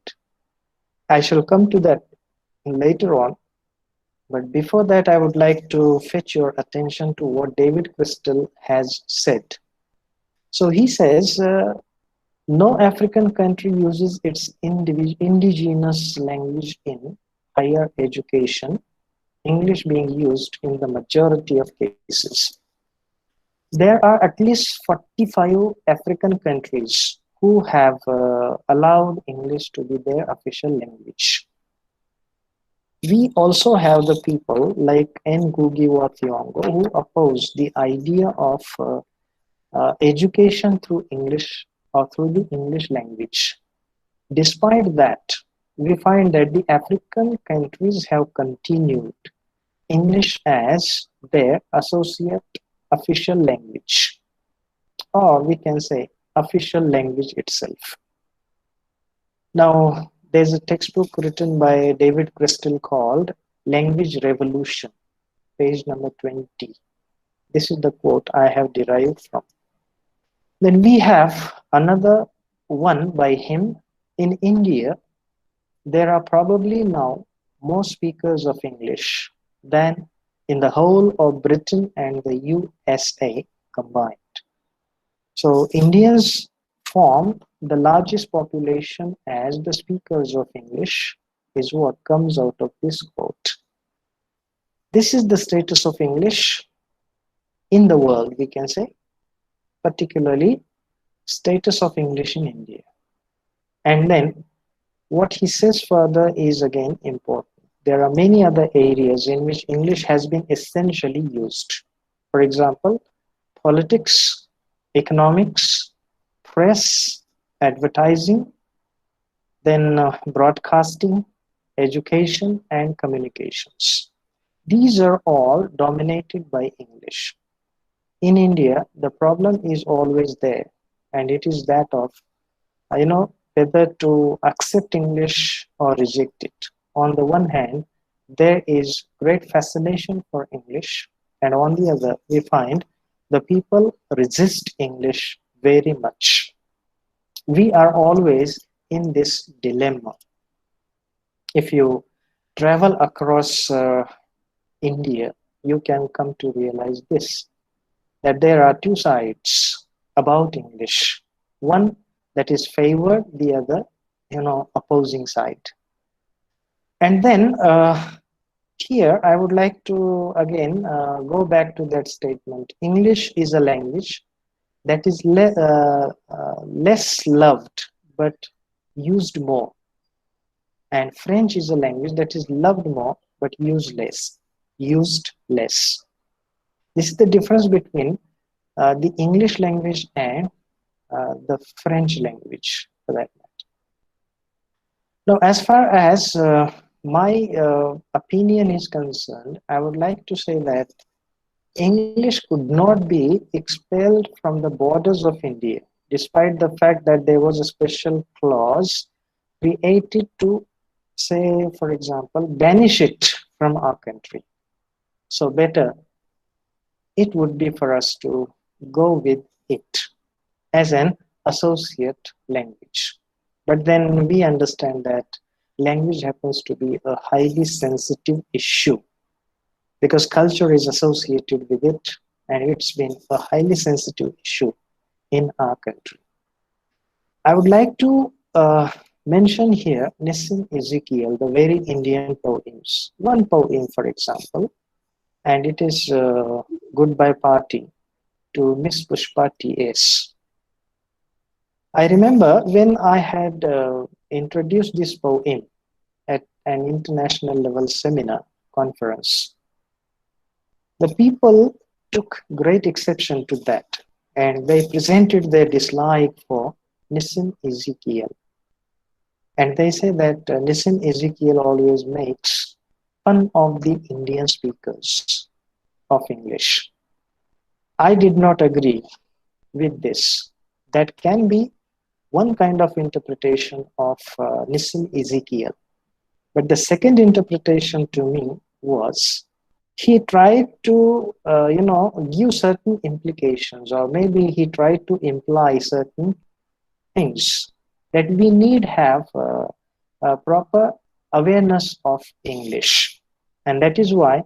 I shall come to that later on, but before that I would like to fetch your attention to what David Crystal has said. So he says, no African country uses its indigenous language in higher education, English being used in the majority of cases. There are at least 45 African countries who have allowed English to be their official language. We also have the people like Ngugi wa Thiong'o who oppose the idea of education through English or through the English language. Despite that, we find that the African countries have continued English as their associate official language, or we can say official language itself. Now, there's a textbook written by David Crystal called Language Revolution, page number 20. This is the quote I have derived from. Then we have another one by him. In India, there are probably now more speakers of English than in the whole of Britain and the USA combined. So Indians form the largest population as the speakers of English is what comes out of this quote. This is the status of English in the world, we can say, particularly status of English in India. And then what he says further is again important. There are many other areas in which English has been essentially used. For example, politics, economics, press, advertising, then broadcasting, education, and communications. These are all dominated by English. In India, the problem is always there, and it is that of, whether to accept English or reject it. On the one hand, there is great fascination for English, and on the other, we find the people resist English very much. We are always in this dilemma. If you travel across India, you can come to realize this, that there are two sides about English. One that is favored, the other, opposing side. And then here I would like to again go back to that statement. English is a language that is less loved but used more. And French is a language that is loved more but used less. This is the difference between the English language and the French language, for that matter. Now, as far as my opinion is concerned, I would like to say that English could not be expelled from the borders of India, despite the fact that there was a special clause created to, say, for example, banish it from our country. So better it would be for us to go with it as an associate language. But then we understand that language happens to be a highly sensitive issue because culture is associated with it, and it's been a highly sensitive issue in our country. I would like to mention here Nissim Ezekiel, the very Indian poems. One poem, for example, and it is Goodbye Party to Miss Pushpa T.S. I remember when I had introduced this poem at an international level seminar conference, the people took great exception to that, and they presented their dislike for Nissim Ezekiel. And they say that Nissim Ezekiel always makes fun of the Indian speakers of English. I did not agree with this. That can be one kind of interpretation of Nissim Ezekiel. But the second interpretation to me was he tried to, give certain implications, or maybe he tried to imply certain things that we need have a proper awareness of English. And that is why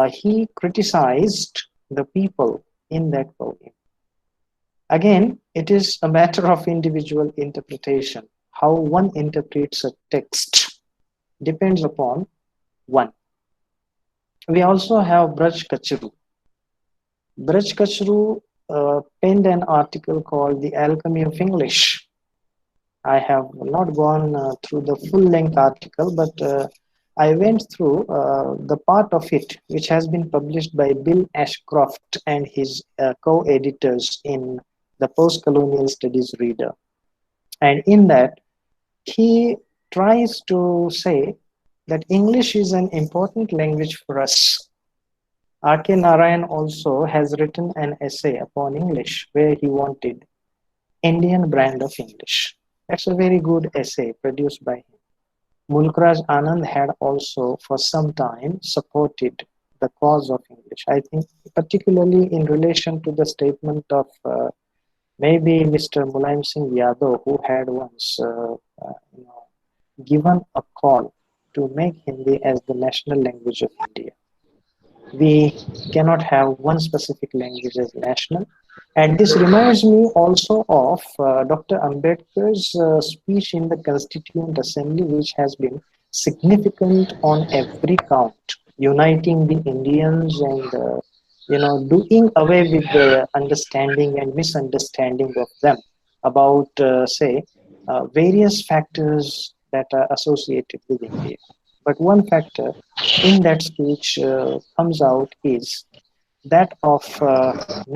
he criticized the people in that poem. Again, it is a matter of individual interpretation. How one interprets a text depends upon one. We also have Braj Kachru. Braj Kachru penned an article called The Alchemy of English. I have not gone through the full-length article, but I went through the part of it which has been published by Bill Ashcroft and his co-editors in the Postcolonial Studies Reader. And in that, he tries to say that English is an important language for us. R.K. Narayan also has written an essay upon English where he wanted Indian brand of English. That's a very good essay produced by him. Mulkraj Anand had also for some time supported the cause of English. I think particularly in relation to the statement of maybe Mr. Mulayam Singh Yadav, who had once given a call to make Hindi as the national language of India. We cannot have one specific language as national. And this reminds me also of Dr. Ambedkar's speech in the Constituent Assembly, which has been significant on every count, uniting the Indians and doing away with the understanding and misunderstanding of them about, various factors that are associated with India. But one factor in that speech comes out is that of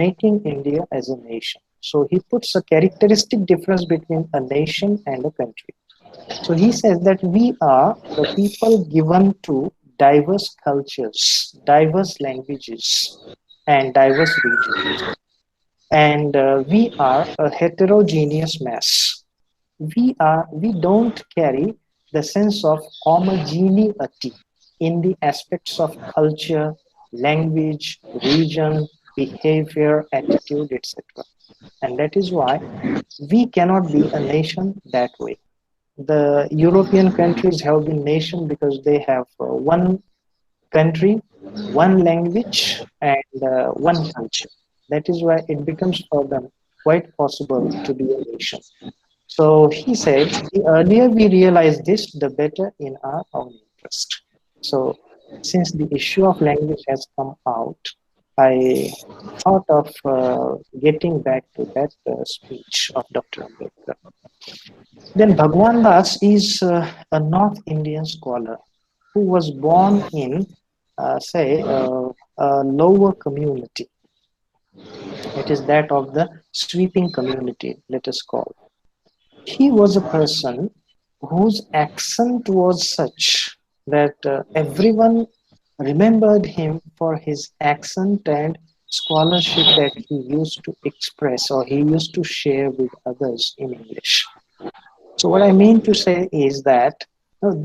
making India as a nation. So he puts a characteristic difference between a nation and a country. So he says that we are the people given to diverse cultures, diverse languages, and diverse regions. And we are a heterogeneous mass. We don't carry the sense of homogeneity in the aspects of culture, language, region, behavior, attitude, etc. And that is why we cannot be a nation that way. The European countries have been nation because they have one country, one language, and one culture. That is why it becomes for them quite possible to be a nation. So he said, the earlier we realize this, the better in our own interest. So since the issue of language has come out, I thought of getting back to that speech of Dr. Ambedkar. Then Bhagwan Das is a North Indian scholar who was born in, a lower community. It is that of the sweeping community, let us call. He was a person whose accent was such that everyone remembered him for his accent and scholarship that he used to express or he used to share with others in English. So what I mean to say is that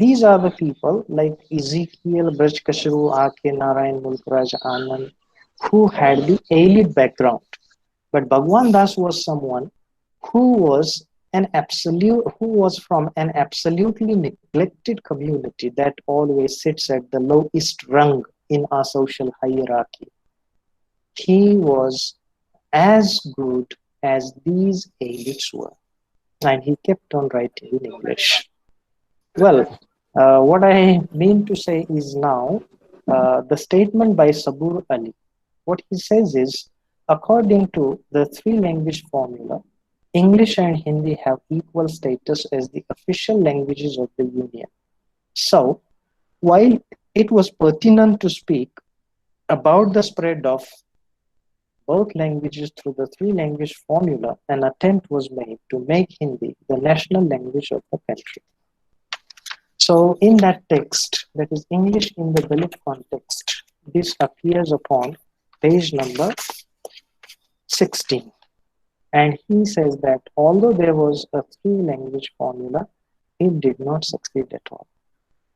these are the people like Ezekiel, Braj Kashru, A.K. Narayan, Mulkraj Anand, who had the elite background. But Bhagwan Das was someone who was from an absolutely neglected community that always sits at the lowest rung in our social hierarchy. He was as good as these elites were, and he kept on writing in English. Well, what I mean to say is now the statement by Sabur Ali. What he says is, according to the three-language formula, English and Hindi have equal status as the official languages of the Union. So, while it was pertinent to speak about the spread of both languages through the three-language formula, an attempt was made to make Hindi the national language of the country. So, in that text, that is English in the Dalit context, this appears upon page number 16. And he says that although there was a three-language formula, it did not succeed at all.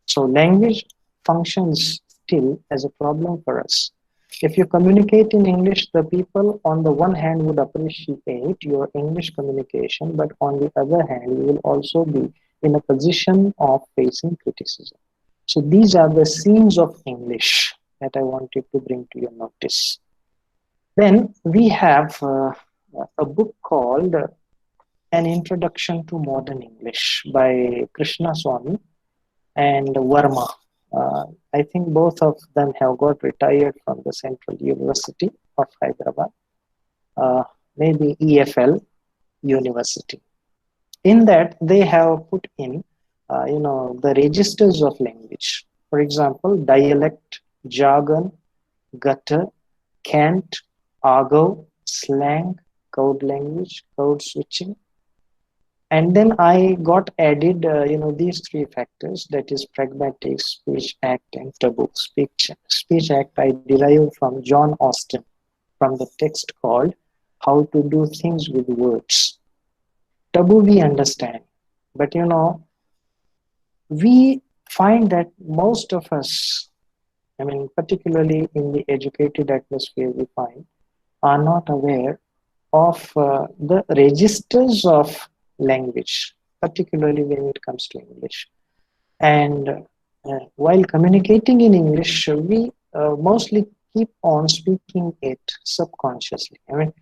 So language functions still as a problem for us. If you communicate in English, the people on the one hand would appreciate your English communication, but on the other hand, you will also be in a position of facing criticism. So these are the scenes of English that I wanted to bring to your notice. Then we have a book called An Introduction to Modern English by Krishna Swami and Verma. I think both of them have got retired from the Central University of Hyderabad, maybe EFL University. In that, they have put in, the registers of language. For example, dialect, jargon, gutter, cant, argot, slang, code language, code switching. And then I got added, these three factors, that is pragmatic, speech act, and taboo. Speech act I derived from John Austin, from the text called How to Do Things with Words. Taboo we understand, but we find that most of us I mean, particularly in the educated atmosphere we find, are not aware of the registers of language, particularly when it comes to English. And while communicating in English, we mostly keep on speaking it subconsciously. I mean,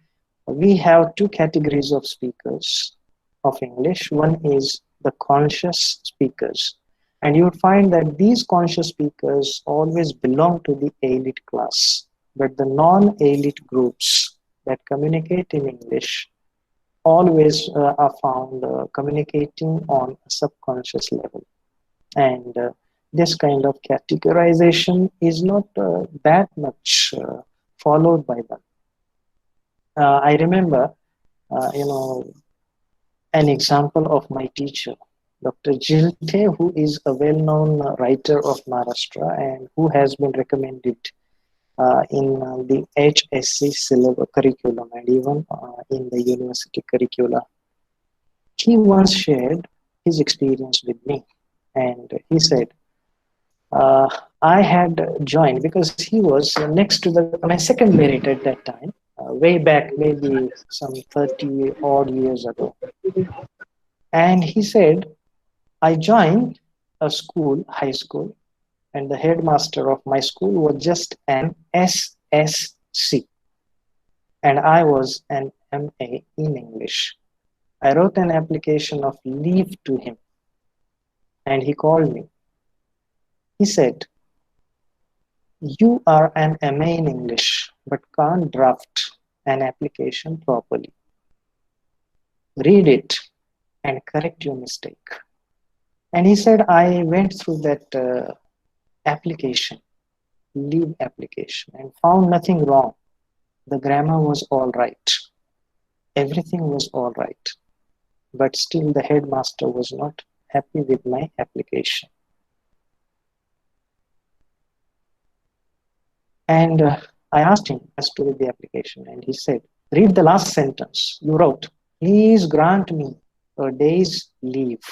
we have two categories of speakers of English. One is the conscious speakers. And you would find that these conscious speakers always belong to the elite class. But the non-elite groups that communicate in English always are found communicating on a subconscious level. And this kind of categorization is not that much followed by them. I remember, an example of my teacher, Dr. Jilte, who is a well-known writer of Maharashtra and who has been recommended in the HSC syllabus curriculum and even in the university curricula. He once shared his experience with me, and he said, I had joined because he was next to my second merit at that time, way back, maybe some 30 odd years ago. And he said, I joined a school, high school, and the headmaster of my school was just an SSC, and I was an MA in English. I wrote an application of leave to him, and he called me. He said, you are an MA in English, but can't draft an application properly. Read it and correct your mistake. And he said, I went through that application, leave application, and found nothing wrong. The grammar was all right. Everything was all right. But still the headmaster was not happy with my application. And I asked him as to the application, and he said, read the last sentence. You wrote, please grant me a day's leave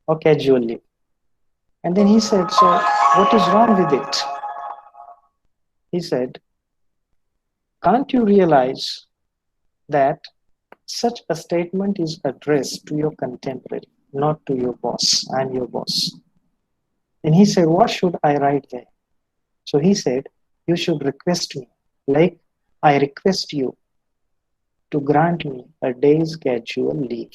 or casual leave. And then he said, so what is wrong with it? He said, can't you realize that such a statement is addressed to your contemporary, not to your boss? I'm your boss. And he said, what should I write there? So he said, you should request me, like I request you to grant me a day's casual leave.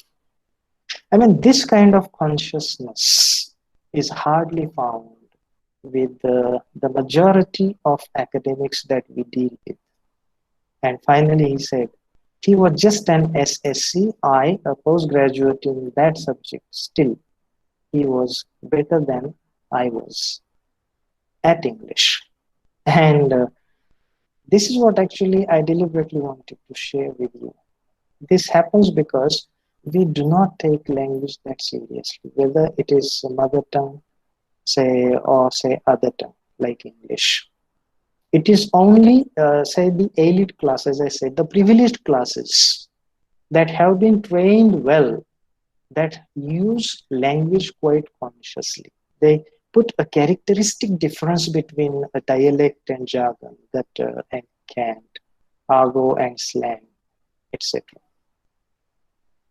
I mean, this kind of consciousness is hardly found with the majority of academics that we deal with. And finally, he said, he was just an SSC, I, a postgraduate in that subject. Still, he was better than I was at English. And this is what actually I deliberately wanted to share with you. This happens because we do not take language that seriously, whether it is mother tongue, or other tongue like English. It is only, the elite class, as I said, the privileged classes that have been trained well, that use language quite consciously. They put a characteristic difference between a dialect and jargon, gutter and cant, argot and slang, etc.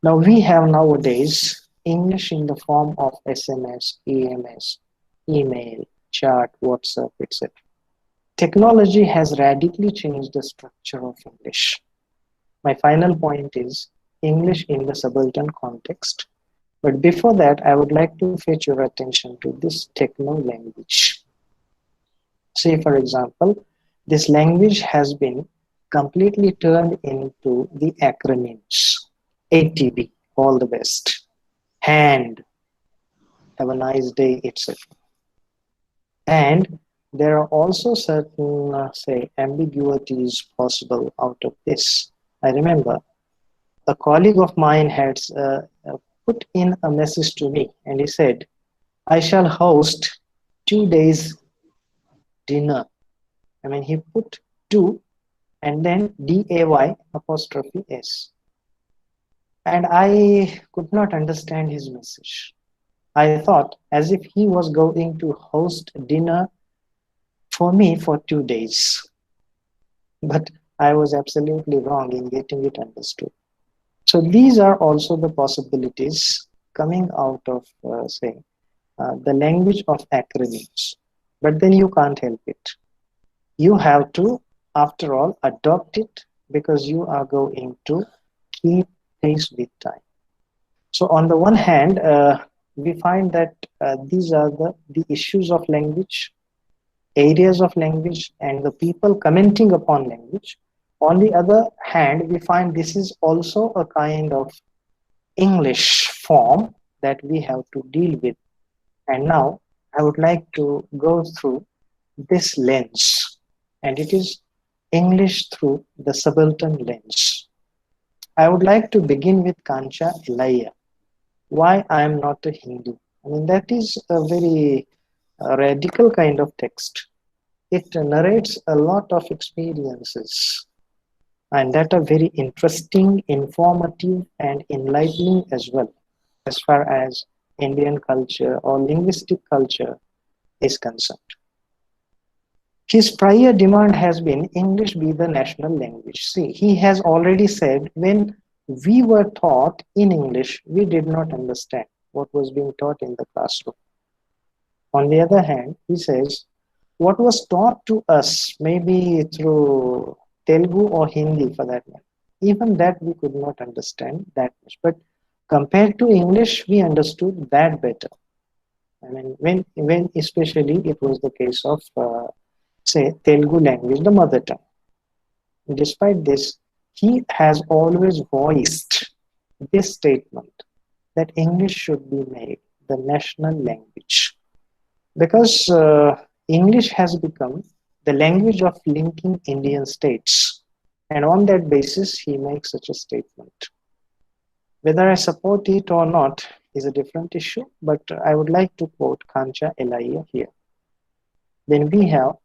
Now we have nowadays English in the form of SMS, EMS, email, chat, WhatsApp, etc. Technology has radically changed the structure of English. My final point is English in the subaltern context. But before that, I would like to fetch your attention to this techno language. Say, for example, this language has been completely turned into the acronyms. ATB, all the best. Hand, have a nice day, etc. And there are also certain, ambiguities possible out of this. I remember a colleague of mine had put in a message to me, and he said, I shall host 2 days dinner. I mean, he put 2 and then DAY apostrophe S. And I could not understand his message. I thought as if he was going to host dinner for me for 2 days. But I was absolutely wrong in getting it understood. So these are also the possibilities coming out of, the language of acronyms. But then you can't help it. You have to, after all, adopt it because you are going to keep pace with time. So on the one hand, we find that these are the issues of language, areas of language, and the people commenting upon language. On the other hand, we find this is also a kind of English form that we have to deal with. And now I would like to go through this lens, and it is English through the subaltern lens. I would like to begin with Kancha Elaya. Why I am not a Hindu? I mean, that is a very radical kind of text. It narrates a lot of experiences, and that are very interesting, informative, and enlightening as well, as far as Indian culture or linguistic culture is concerned. His prior demand has been English be the national language. See, he has already said when we were taught in English, we did not understand what was being taught in the classroom. On the other hand, he says, what was taught to us, maybe through Telugu or Hindi for that matter, even that we could not understand that much. But compared to English, we understood that better. I mean, when especially it was the case of, say, Telugu language, the mother tongue. Despite this, he has always voiced this statement that English should be made the national language. Because English has become the language of linking Indian states. And on that basis, he makes such a statement. Whether I support it or not is a different issue, but I would like to quote Kancha Elaya here. Then we have,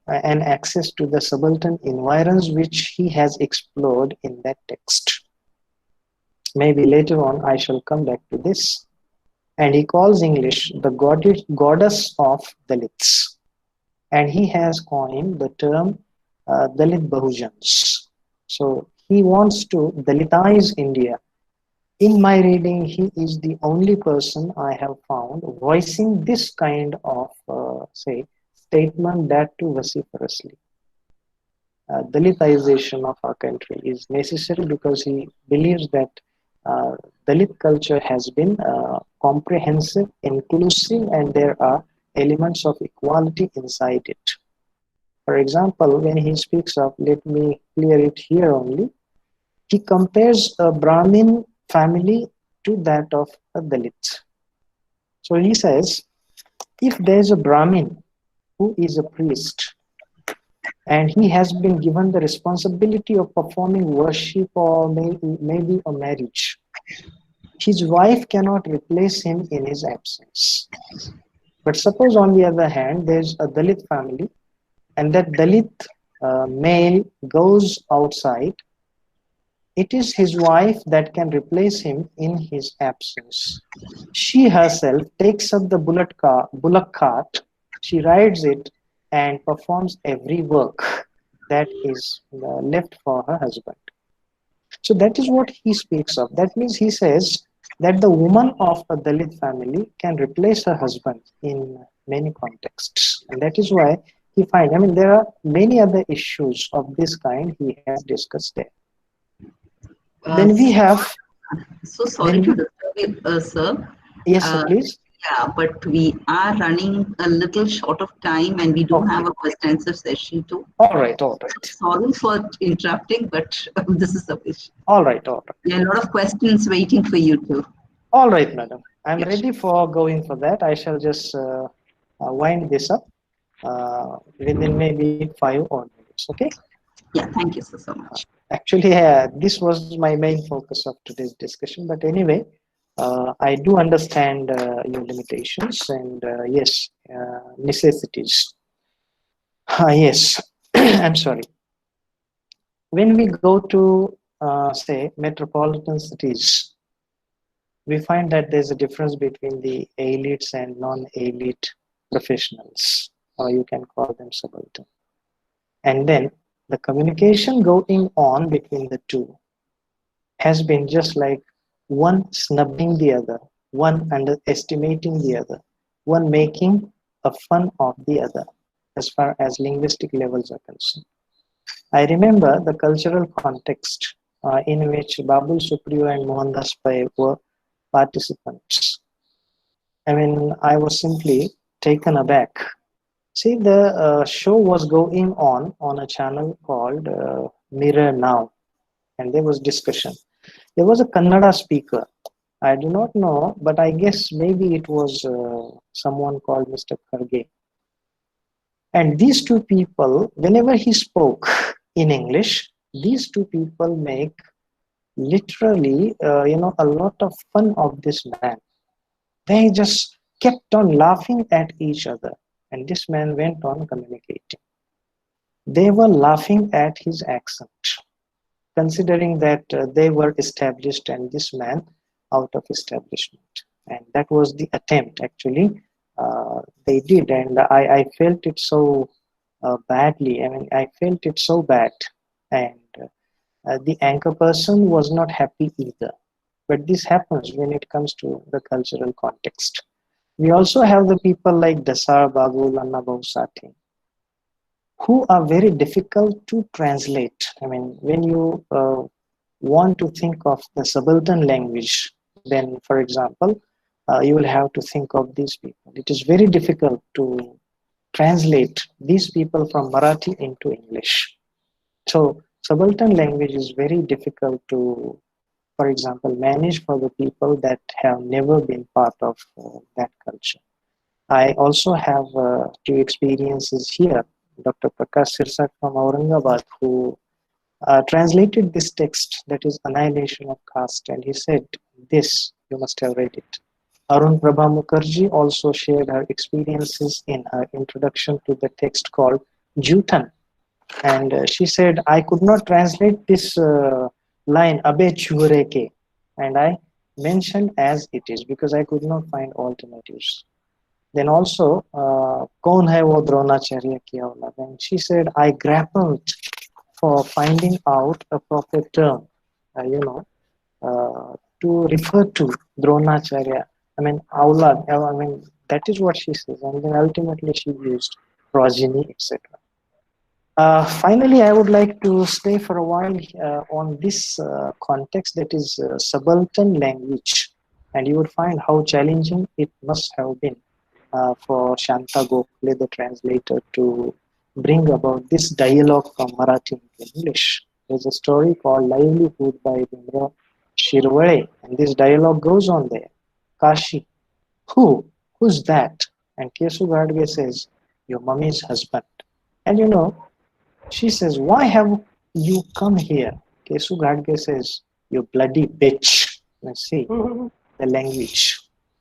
an access to the subaltern environs which he has explored in that text. Maybe later on I shall come back to this. And he calls English the goddess of Dalits. And he has coined the term Dalit Bahujans. So he wants to Dalitize India. In my reading, he is the only person I have found voicing this kind of, statement, that too vociferously. Dalitization of our country is necessary because he believes that Dalit culture has been comprehensive, inclusive, and there are elements of equality inside it. For example, when he speaks of, let me clear it here only, he compares a Brahmin family to that of a Dalit. So he says, if there is a Brahmin who is a priest, and he has been given the responsibility of performing worship or maybe a marriage, his wife cannot replace him in his absence. But suppose on the other hand, there's a Dalit family, and that Dalit male goes outside, it is his wife that can replace him in his absence. She herself takes up the bullock cart, she rides it, and performs every work that is left for her husband. So that is what he speaks of. That means he says that the woman of a Dalit family can replace her husband in many contexts. And that is why he finds, I mean, there are many other issues of this kind he has discussed there. Then we have... So sorry to disturb you, sir. Yes, sir, please. Yeah, but we are running a little short of time and we do have a extensive session too. All right. Sorry for interrupting, but this is the wish. All right. There are a lot of questions waiting for you too. All right, madam. I'm ready for going for that. I shall just wind this up within maybe 5 odd minutes. Okay? Yeah, thank you so much. Actually, this was my main focus of today's discussion. But anyway, I do understand your limitations and necessities. Yes, I'm sorry. When we go to, say, metropolitan cities, we find that there's a difference between the elites and non-elite professionals. or you can call them subaltern. And then the communication going on between the two has been just like one snubbing the other, one underestimating the other, one making a fun of the other as far as linguistic levels are concerned. I remember the cultural context in which Babul Supriyo and Mohandas Pai were participants. I mean, I was simply taken aback. See, the show was going on a channel called Mirror Now, and there was discussion. There was a Kannada speaker. I do not know, but I guess maybe it was someone called Mr. Kharge. And these two people, whenever he spoke in English, these two people make literally, a lot of fun of this man. They just kept on laughing at each other, and this man went on communicating. They were laughing at his accent, considering that they were established and this man out of establishment. And that was the attempt, actually. They did, and I felt it so badly. I mean, I felt it so bad. And the anchor person was not happy either. But this happens when it comes to the cultural context. We also have the people like Dasar Babu, Lanna Bahusati, who are very difficult to translate. I mean, when you want to think of the subaltern language, then, for example, you will have to think of these people. It is very difficult to translate these people from Marathi into English. So, subaltern language is very difficult to, for example, manage for the people that have never been part of that culture. I also have two experiences here. Dr. Prakash Sirsak from Aurangabad, who translated this text, that is Annihilation of Caste, and he said this, you must have read it. Arun Prabha Mukherjee also shared her experiences in her introduction to the text called Jutan. And she said, I could not translate this line, Abe Chureke, and I mentioned as it is because I could not find alternatives. Then also, Kaun hai wo Dronacharya ki aulad? And she said, I grappled for finding out a proper term, to refer to Dronacharya. I mean, aulad, I mean, that is what she says. And then ultimately she used progeny, etc. Finally, I would like to stay for a while on this context, that is subaltern language. And you would find how challenging it must have been for Shanta Gokhale, the translator, to bring about this dialogue from Marathi into English. There's a story called Livelihood by Bimra Shirvale, and this dialogue goes on there. Kashi, who's that? And Kesu Gadge says, your mummy's husband. And she says, why have you come here? Kesu Gadge says, you bloody bitch. Let's see the language.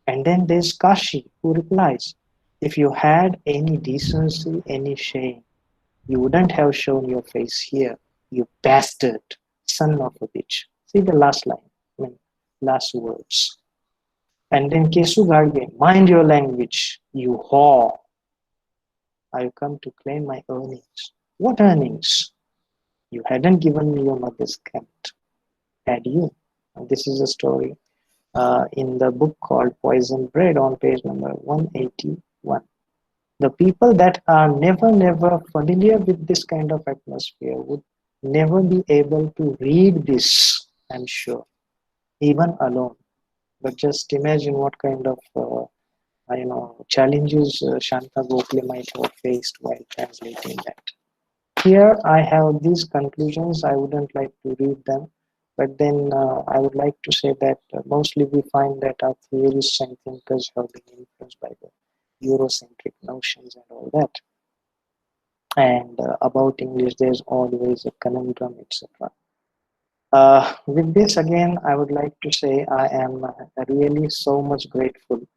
And then there's Kashi, who replies, if you had any decency, any shame, you wouldn't have shown your face here, you bastard, son of a bitch. See the last line, last words. And then Kesu Gadge, mind your language, you whore. I've come to claim my earnings. What earnings? You hadn't given me your mother's cat, had you? And this is a story in the book called Poison Bread on page number 181. The people that are never familiar with this kind of atmosphere would never be able to read this, I'm sure, even alone. But just imagine what kind of challenges Shanta Gokhale might have faced while translating that. Here I have these conclusions. I wouldn't like to read them, but then I would like to say that mostly we find that our theorists and thinkers have been influenced by the Eurocentric notions and all that. And about English, there's always a conundrum, etc. With this, again, I would like to say I am really so much grateful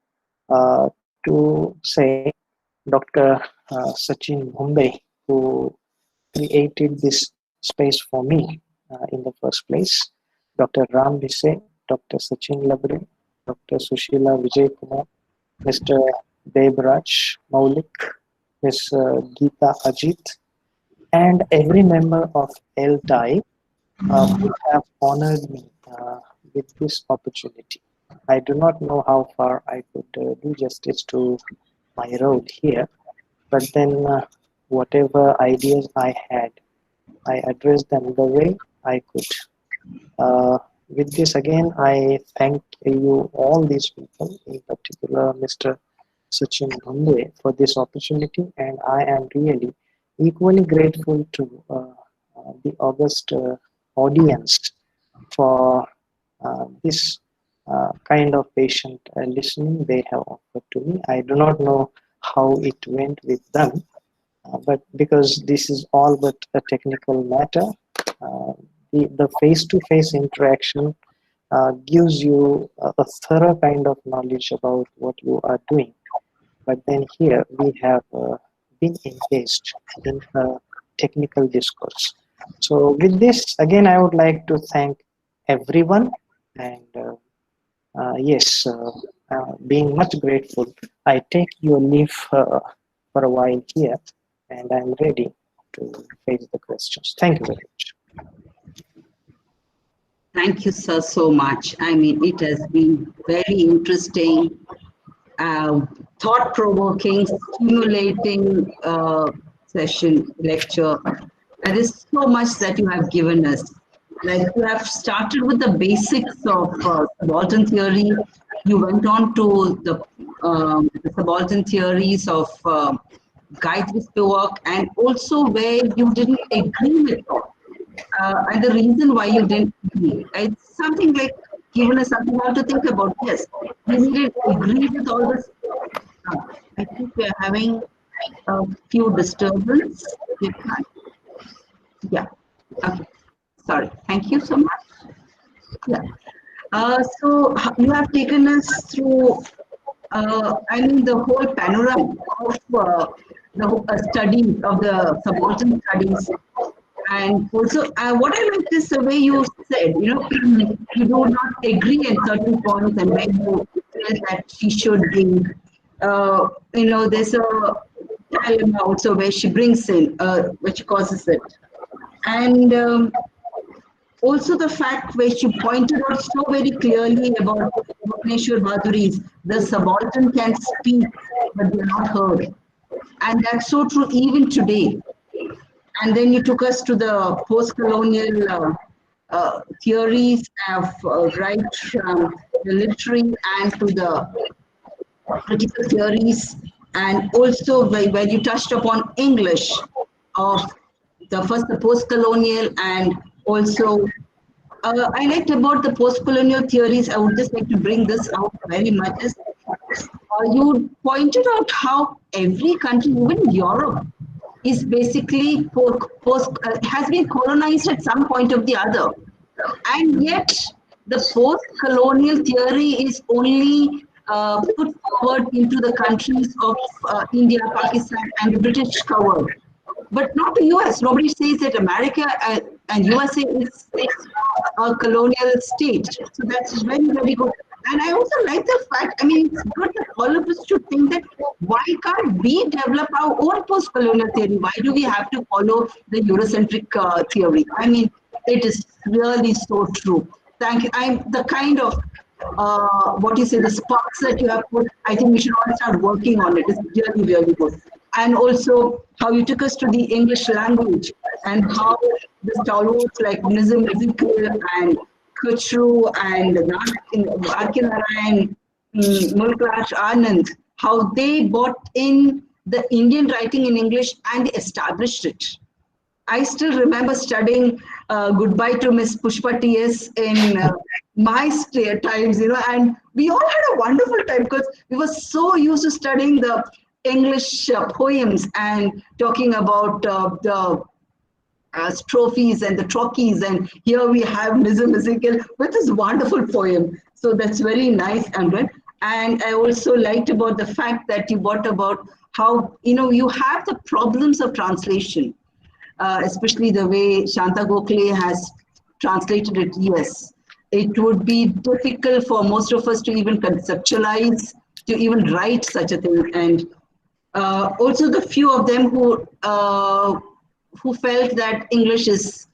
to say Dr. Sachin Mumbai, who created this space for me in the first place, Dr. Ram Bise, Dr. Sachin Labre, Dr. Sushila Vijay Kumar, Mr. Debraj Maulik, Ms. Geeta Ajit, and every member of LTI who have honored me with this opportunity. I do not know how far I could do justice to my role here, but then whatever ideas I had, I addressed them the way I could. With this, again, I thank you, all these people, in particular Mr. Sachin Bhande, for this opportunity, and I am really equally grateful to the august audience for this kind of patient listening they have offered to me. I do not know how it went with them, but because this is all but a technical matter, the face-to-face interaction gives you a thorough kind of knowledge about what you are doing. But then here we have been engaged in a technical discourse. So with this, again, I would like to thank everyone, and being much grateful, I take your leave for a while here, and I'm ready to face the questions. Thank you very much. Thank you, sir, so much. I mean, it has been very interesting, thought-provoking, stimulating lecture. There is so much that you have given us. Like, you have started with the basics of subaltern theory. You went on to the subaltern theories of Gayatri Spivak, and also where you didn't agree with her. And the reason why you didn't agree. It's something like given us something more to think about. Yes, we needed to agree with all this. I think we're having a few disturbance. Yeah. Okay. Sorry. Thank you so much. Yeah. So you have taken us through, the whole panorama of the studies of the subaltern studies. And also, what I liked is the way you said, you do not agree at certain points, and when you feel that she should be, there's a dilemma also where she brings in, which causes it. And also the fact which you pointed out so very clearly about Bhubaneswar Bhaduri's, the subaltern can speak, but they're not heard. And that's so true even today. And then you took us to the post-colonial theories of right from the literary and to the critical theories, and also when you touched upon English of the post-colonial, and also I liked about the post-colonial theories. I would just like to bring this out very much. Is, you pointed out how every country, even Europe, is basically has been colonized at some point of the other, and yet the post-colonial theory is only put forward into the countries of India, Pakistan, and the British covered, but not the US. Nobody says that America and USA is a colonial state. So that's very, very good. And I also like the fact, it's good that all of us should think that why can't we develop our own post-colonial theory? Why do we have to follow the Eurocentric theory? It is really so true. Thank you. The kind of, the sparks that you have put, I think we should all start working on it. It's really, really good. And also how you took us to the English language, and how the stalwarts like Nizam Ezekiel and Kuchru and Arkinarayan, Mulklash Anand, how they brought in the Indian writing in English and established it. I still remember studying Goodbye to Miss Pushpa T.S. in my times, and we all had a wonderful time because we were so used to studying the English poems and talking about the strophes and the trochees, and here we have Nizam Ezekiel with this wonderful poem. So that's very nice, Ambad. And I also liked about the fact that you brought about how, you have the problems of translation, especially the way Shanta Gokhale has translated it. Yes, it would be difficult for most of us to even conceptualize, to even write such a thing. And Also, the few of them who felt that English is,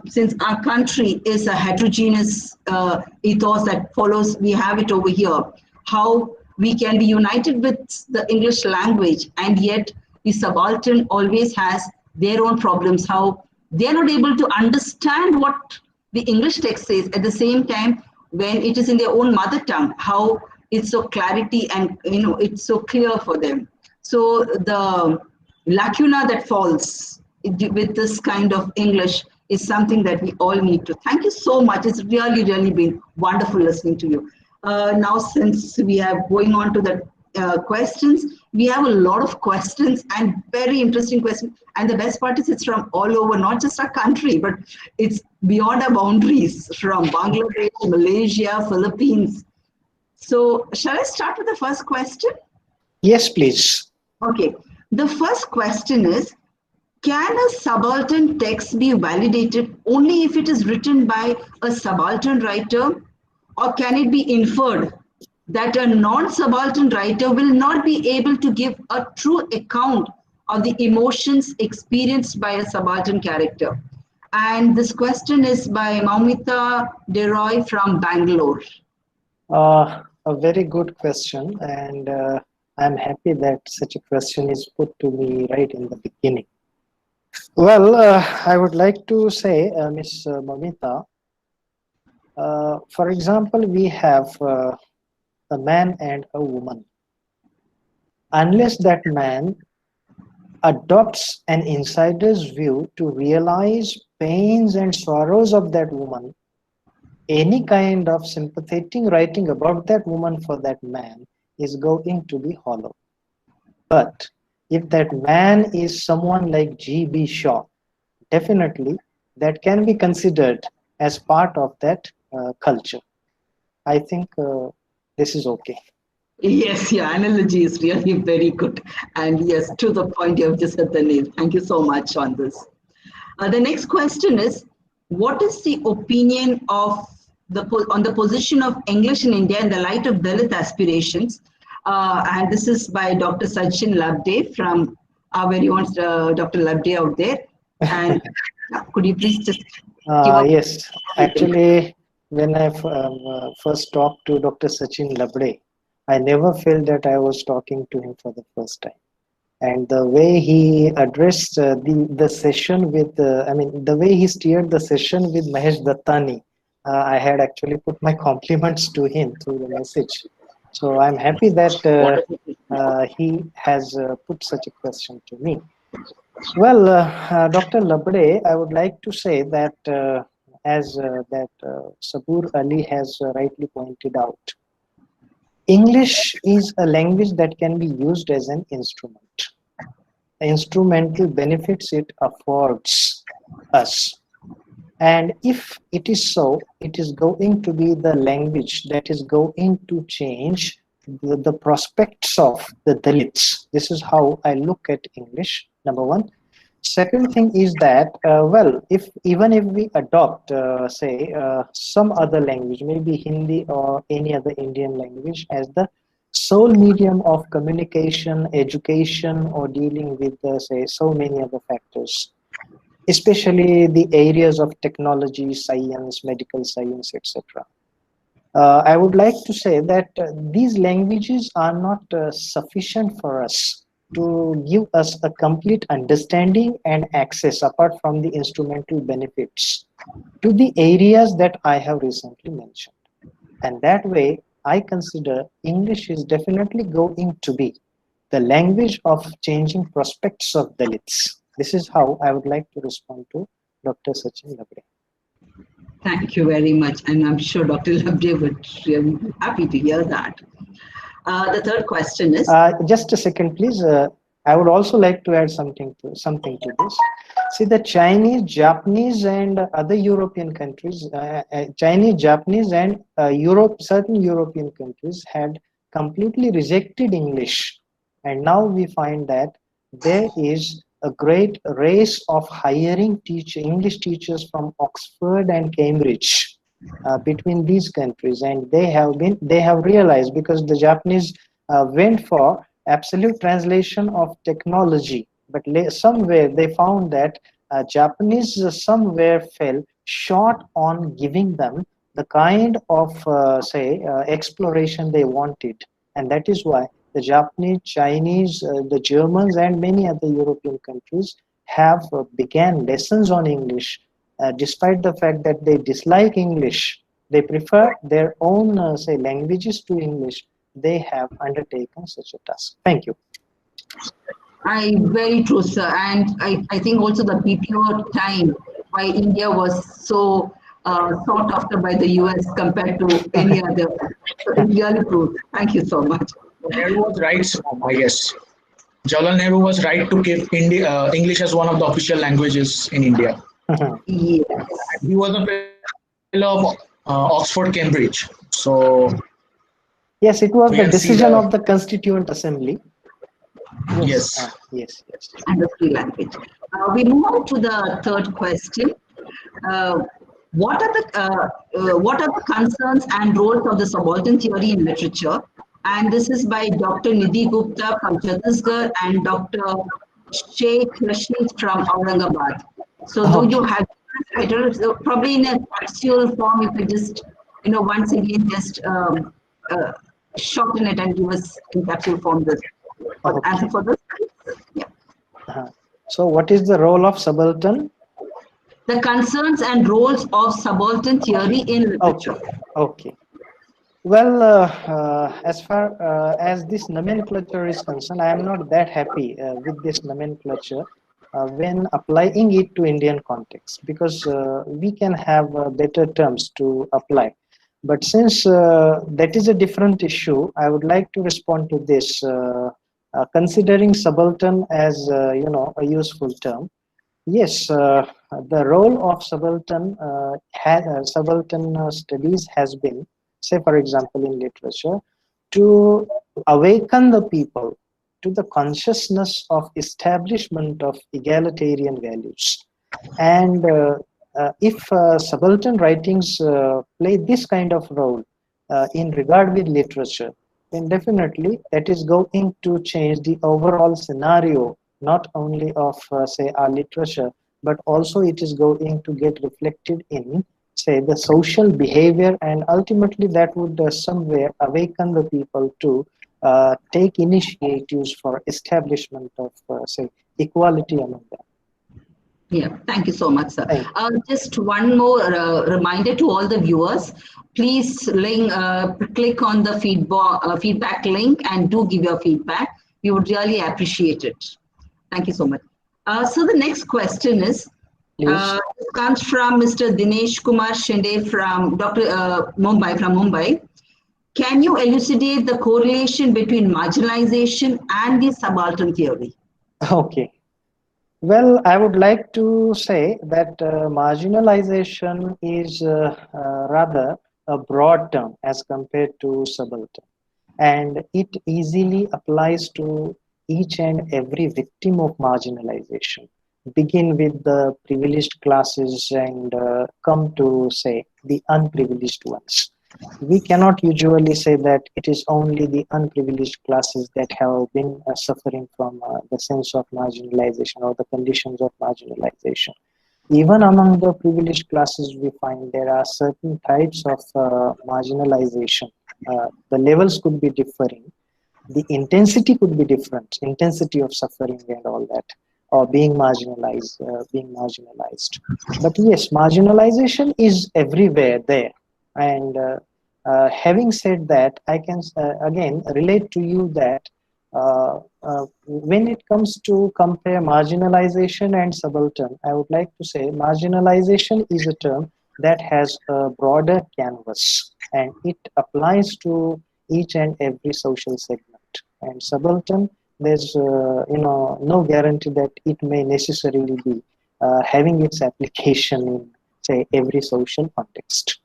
since our country is a heterogeneous ethos that follows, we have it over here, how we can be united with the English language, and yet the subaltern always has their own problems, how they're not able to understand what the English text says at the same time when it is in their own mother tongue, how it's so clarity and it's so clear for them. So the lacuna that falls with this kind of English is something that we all need to. Thank you so much. It's really, really been wonderful listening to you. Now, since we are going on to the questions, we have a lot of questions and very interesting questions. And the best part is it's from all over, not just our country, but it's beyond our boundaries, from Bangladesh, Malaysia, Philippines. So shall I start with the first question? Yes, please. Okay. The first question is, can a subaltern text be validated only if it is written by a subaltern writer, or can it be inferred that a non-subaltern writer will not be able to give a true account of the emotions experienced by a subaltern character? And this question is by Maumita Deroy from Bangalore. A very good question, and I'm happy that such a question is put to me right in the beginning. Well, I would like to say, Ms. Mamita, for example, we have a man and a woman. Unless that man adopts an insider's view to realize pains and sorrows of that woman, any kind of sympathetic writing about that woman for that man is going to be hollow. But if that man is someone like G.B. Shaw, definitely that can be considered as part of that culture. I think this is okay. Yes, your analogy is really very good. And yes, to the point, you have just said the name. Thank you so much on this. The next question is, what is the opinion of on the position of English in India in the light of Dalit aspirations? And this is by Dr. Sachin Labde from our very own Dr. Labde out there. And could you please just give up? Yes, actually, when I first talked to Dr. Sachin Labde, I never felt that I was talking to him for the first time. And the way he addressed the session with, the way he steered the session with Mahesh Dattani, I had actually put my compliments to him through the message. So I'm happy that he has put such a question to me. Well, Dr. Labde, I would like to say that as Sabur Ali has rightly pointed out, English is a language that can be used as an instrument. Instrumental benefits it affords us. And if it is so, it is going to be the language that is going to change the prospects of the Dalits. This is how I look at English, number one. Second thing is that, even if we adopt, some other language, maybe Hindi or any other Indian language as the sole medium of communication, education, or dealing with, so many other factors, especially the areas of technology, science, medical science, etc. I would like to say that these languages are not sufficient for us to give us a complete understanding and access, apart from the instrumental benefits, to the areas that I have recently mentioned. And that way, I consider English is definitely going to be the language of changing prospects of Dalits. This is how I would like to respond to Dr. Sachin Labde. Thank you very much. And I'm sure Dr. Labde would be happy to hear that. The third question is... just a second, please. I would also like to add something to this. See, the Chinese, Japanese, and other European countries, Chinese, Japanese, and certain European countries had completely rejected English. And now we find that there is a great race of hiring English teachers from Oxford and Cambridge between these countries, and they have realized, because the Japanese went for absolute translation of technology, but somewhere they found that Japanese somewhere fell short on giving them the kind of exploration they wanted, and that is why the Japanese, Chinese, the Germans, and many other European countries have began lessons on English, despite the fact that they dislike English. They prefer their own languages to English. They have undertaken such a task. Thank you. Very true, sir. And I think also the PTO time why India was so sought after by the US compared to any other. So it really proved. Thank you so much. Nehru was right, I guess. Jawaharlal Nehru was right to keep English as one of the official languages in India. Yes. He was a fellow of Oxford, Cambridge. So yes, it was we the can see decision the- of the Constituent Assembly. Yes. Yes. And the free language. We move on to the third question. What are the concerns and roles of the subaltern theory in literature? And this is by Dr. Nidhi Gupta from Chhattisgarh and Dr. Sheikh Rashid from Aurangabad. So though you have, I don't know, so probably in a capsule form, if you just, once again, just shorten it and give us in capsule form this answer for this. Yeah. So what is the role of subaltern? The concerns and roles of subaltern theory in literature. Okay. Well, as far as this nomenclature is concerned, I am not that happy with this nomenclature when applying it to Indian context, because we can have better terms to apply. But since that is a different issue, I would like to respond to this, considering subaltern as a useful term. Yes, the role of subaltern studies has been, say for example in literature, to awaken the people to the consciousness of establishment of egalitarian values. And if subaltern writings play this kind of role in regard with literature, then definitely that is going to change the overall scenario, not only of say our literature, but also it is going to get reflected in say the social behavior, and ultimately that would somewhere awaken the people to take initiatives for establishment of say equality among them. Yeah, thank you so much, sir. Just one more reminder to all the viewers. Please click on the feedback link and do give your feedback. We would really appreciate it. Thank you so much. So the next question is, comes from Mr. Dinesh Kumar Shinde from Mumbai. Can you elucidate the correlation between marginalization and the subaltern theory? Okay. Well, I would like to say that marginalization is rather a broad term as compared to subaltern, and it easily applies to each and every victim of marginalization. Begin with the privileged classes and come to say the unprivileged ones. We cannot usually say that it is only the unprivileged classes that have been suffering from the sense of marginalization or the conditions of marginalization. Even among the privileged classes, we find there are certain types of marginalization. The levels could be differing. The intensity could be different, intensity of suffering and all that, or being marginalized. But yes, marginalization is everywhere there. And having said that, I can again relate to you that when it comes to compare marginalization and subaltern, I would like to say marginalization is a term that has a broader canvas, and it applies to each and every social segment. And subaltern, there's no guarantee that it may necessarily be having its application in say every social context.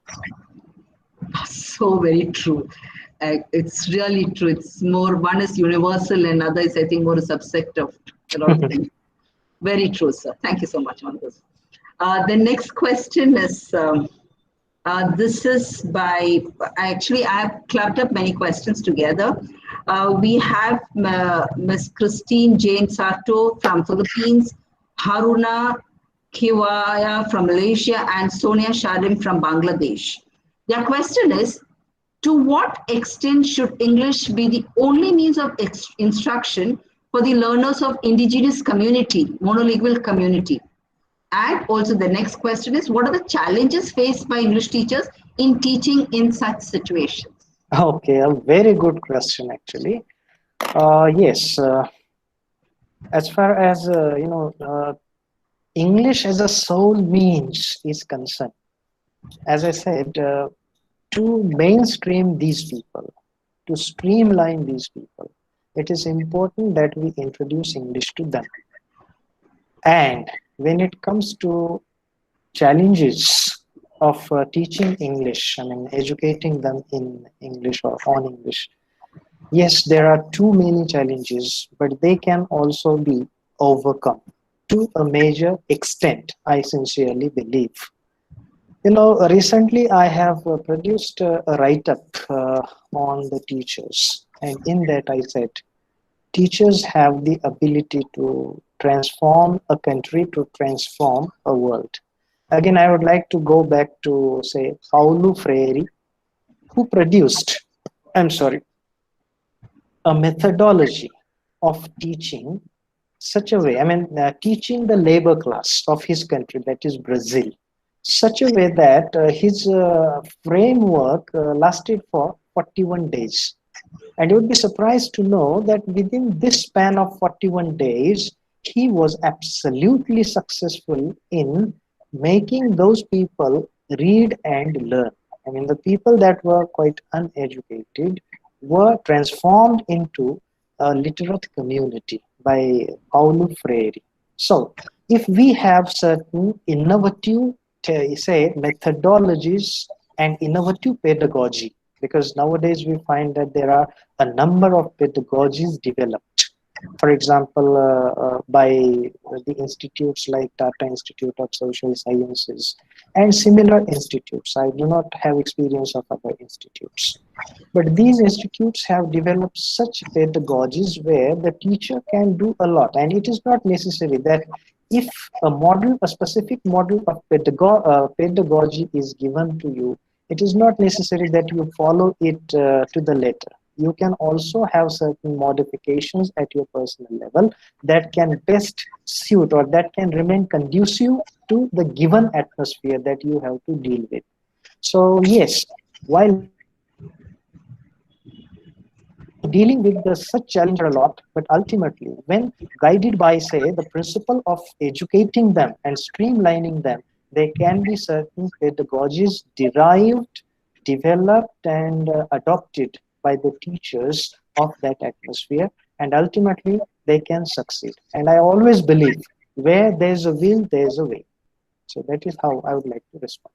So very true. It's really true. It's more, one is universal and other is, I think, more a subset of a lot of things. Very true, sir. Thank you so much on this. The next question is This is by, actually, I have clubbed up many questions together. We have Ms. Christine Jane Sato from Philippines, Haruna Kiwaya from Malaysia, and Sonia Sharim from Bangladesh. Their question is, to what extent should English be the only means of instruction for the learners of indigenous community, monolingual community? And also the next question is, what are the challenges faced by English teachers in teaching in such situations? Okay, a very good question actually. Yes, as far as English as a sole means is concerned, as I said, to mainstream these people, to streamline these people, it is important that we introduce English to them. And when it comes to challenges of teaching English, I mean, educating them in English or on English, yes, there are too many challenges, but they can also be overcome to a major extent, I sincerely believe. You know, recently I have produced a write-up on the teachers, and in that I said, teachers have the ability to transform a country, to transform a world. Again, I would like to go back to, say, Paulo Freire, who produced, a methodology of teaching such a way, I mean, teaching the labor class of his country, that is Brazil, such a way that his framework lasted for 41 days. And you would be surprised to know that within this span of 41 days, he was absolutely successful in making those people read and learn. I mean, the people that were quite uneducated were transformed into a literate community by Paulo Freire. So, if we have certain innovative, say, methodologies and innovative pedagogy, because nowadays we find that there are a number of pedagogies developed. For example, by the institutes like Tata Institute of Social Sciences and similar institutes. I do not have experience of other institutes. But these institutes have developed such pedagogies where the teacher can do a lot. And it is not necessary that if a specific model of pedagogy is given to you, it is not necessary that you follow it to the letter. You can also have certain modifications at your personal level that can best suit or that can remain conducive to the given atmosphere that you have to deal with. So yes, while dealing with such challenge a lot, but ultimately when guided by, say, the principle of educating them and streamlining them, there can be certain pedagogies derived, developed, and adopted by the teachers of that atmosphere, and ultimately they can succeed. And I always believe where there's a will, there's a way. So that is how I would like to respond.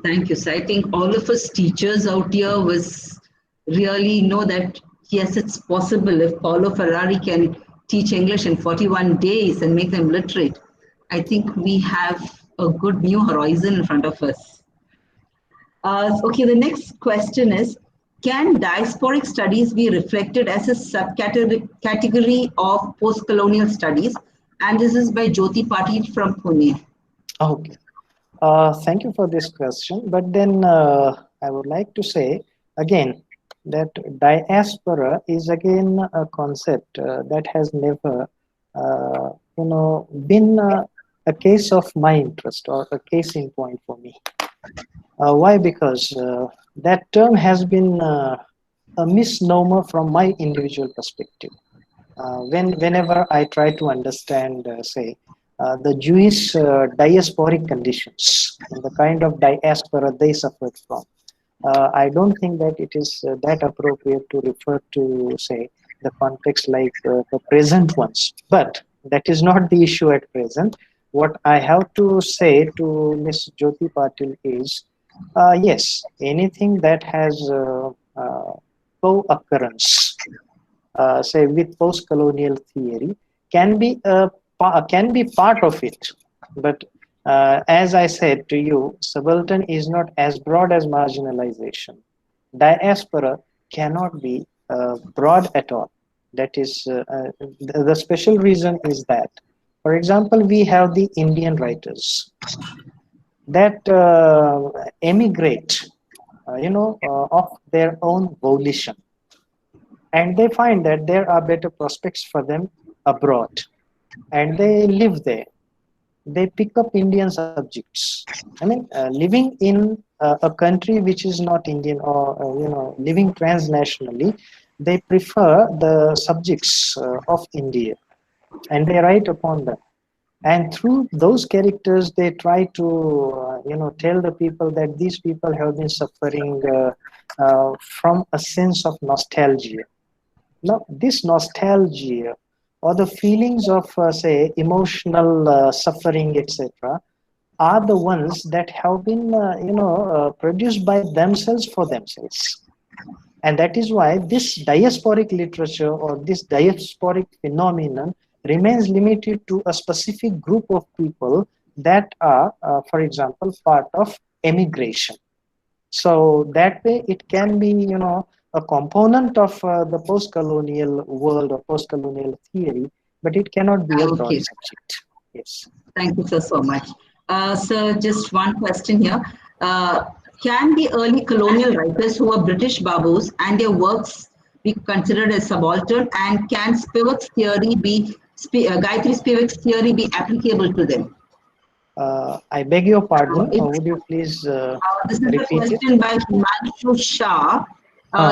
Thank you. So I think all of us teachers out here was really know that yes, it's possible. If Paulo Ferrari can teach English in 41 days and make them literate, I think we have a good new horizon in front of us. Okay, the next question is, can diasporic studies be reflected as a subcategory of post-colonial studies? And this is by Jyoti Patil from Pune. Okay. Thank you for this question. But then I would like to say again that diaspora is again a concept that has never, been a case of my interest or a case in point for me. Why? Because that term has been a misnomer from my individual perspective. Whenever I try to understand, say, the Jewish diasporic conditions and the kind of diaspora they suffered from, I don't think that it is that appropriate to refer to, say, the context like the present ones. But that is not the issue at present. What I have to say to Ms. Jyoti Patil is, yes, anything that has co-occurrence, say, with post-colonial theory can be part of it, but As I said to you, subaltern is not as broad as marginalization. Diaspora cannot be broad at all. That is, the special reason is that, for example, we have the Indian writers that emigrate, of their own volition, and they find that there are better prospects for them abroad, and they live there. They pick up Indian subjects. I mean, living in a country which is not Indian, or living transnationally, they prefer the subjects of India, and they write upon them. And through those characters, they try to, tell the people that these people have been suffering from a sense of nostalgia. Now, this nostalgia or the feelings of, say, emotional suffering, etc., are the ones that have been, produced by themselves for themselves. And that is why this diasporic literature or this diasporic phenomenon remains limited to a specific group of people that are, for example, part of emigration. So that way it can be, a component of the post-colonial world or post-colonial theory, but it cannot be a broad Okay. subject. Yes. Thank you, sir, so much. Sir, just one question here. Can the early colonial writers who were British Babus and their works be considered as subaltern? And can Spivak's theory be, Gayatri Spivak's theory be applicable to them? I beg your pardon. It's, Would you please this is a repeat it? question by Himanshu Shah.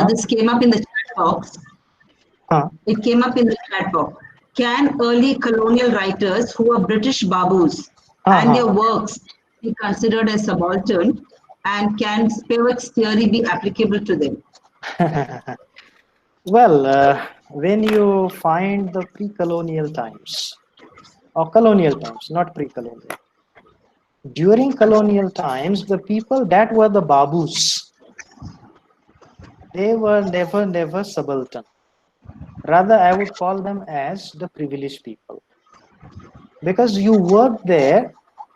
This came up in the chat box. It came up in the chat box. Can early colonial writers who were British Babus and their works be considered as subaltern? And can Spivak's theory be applicable to them? Well, when you find the pre-colonial times, or colonial times, not pre-colonial. During colonial times, the people that were the Babus, they were never subaltern. Rather, I would call them as the privileged people. Because you work there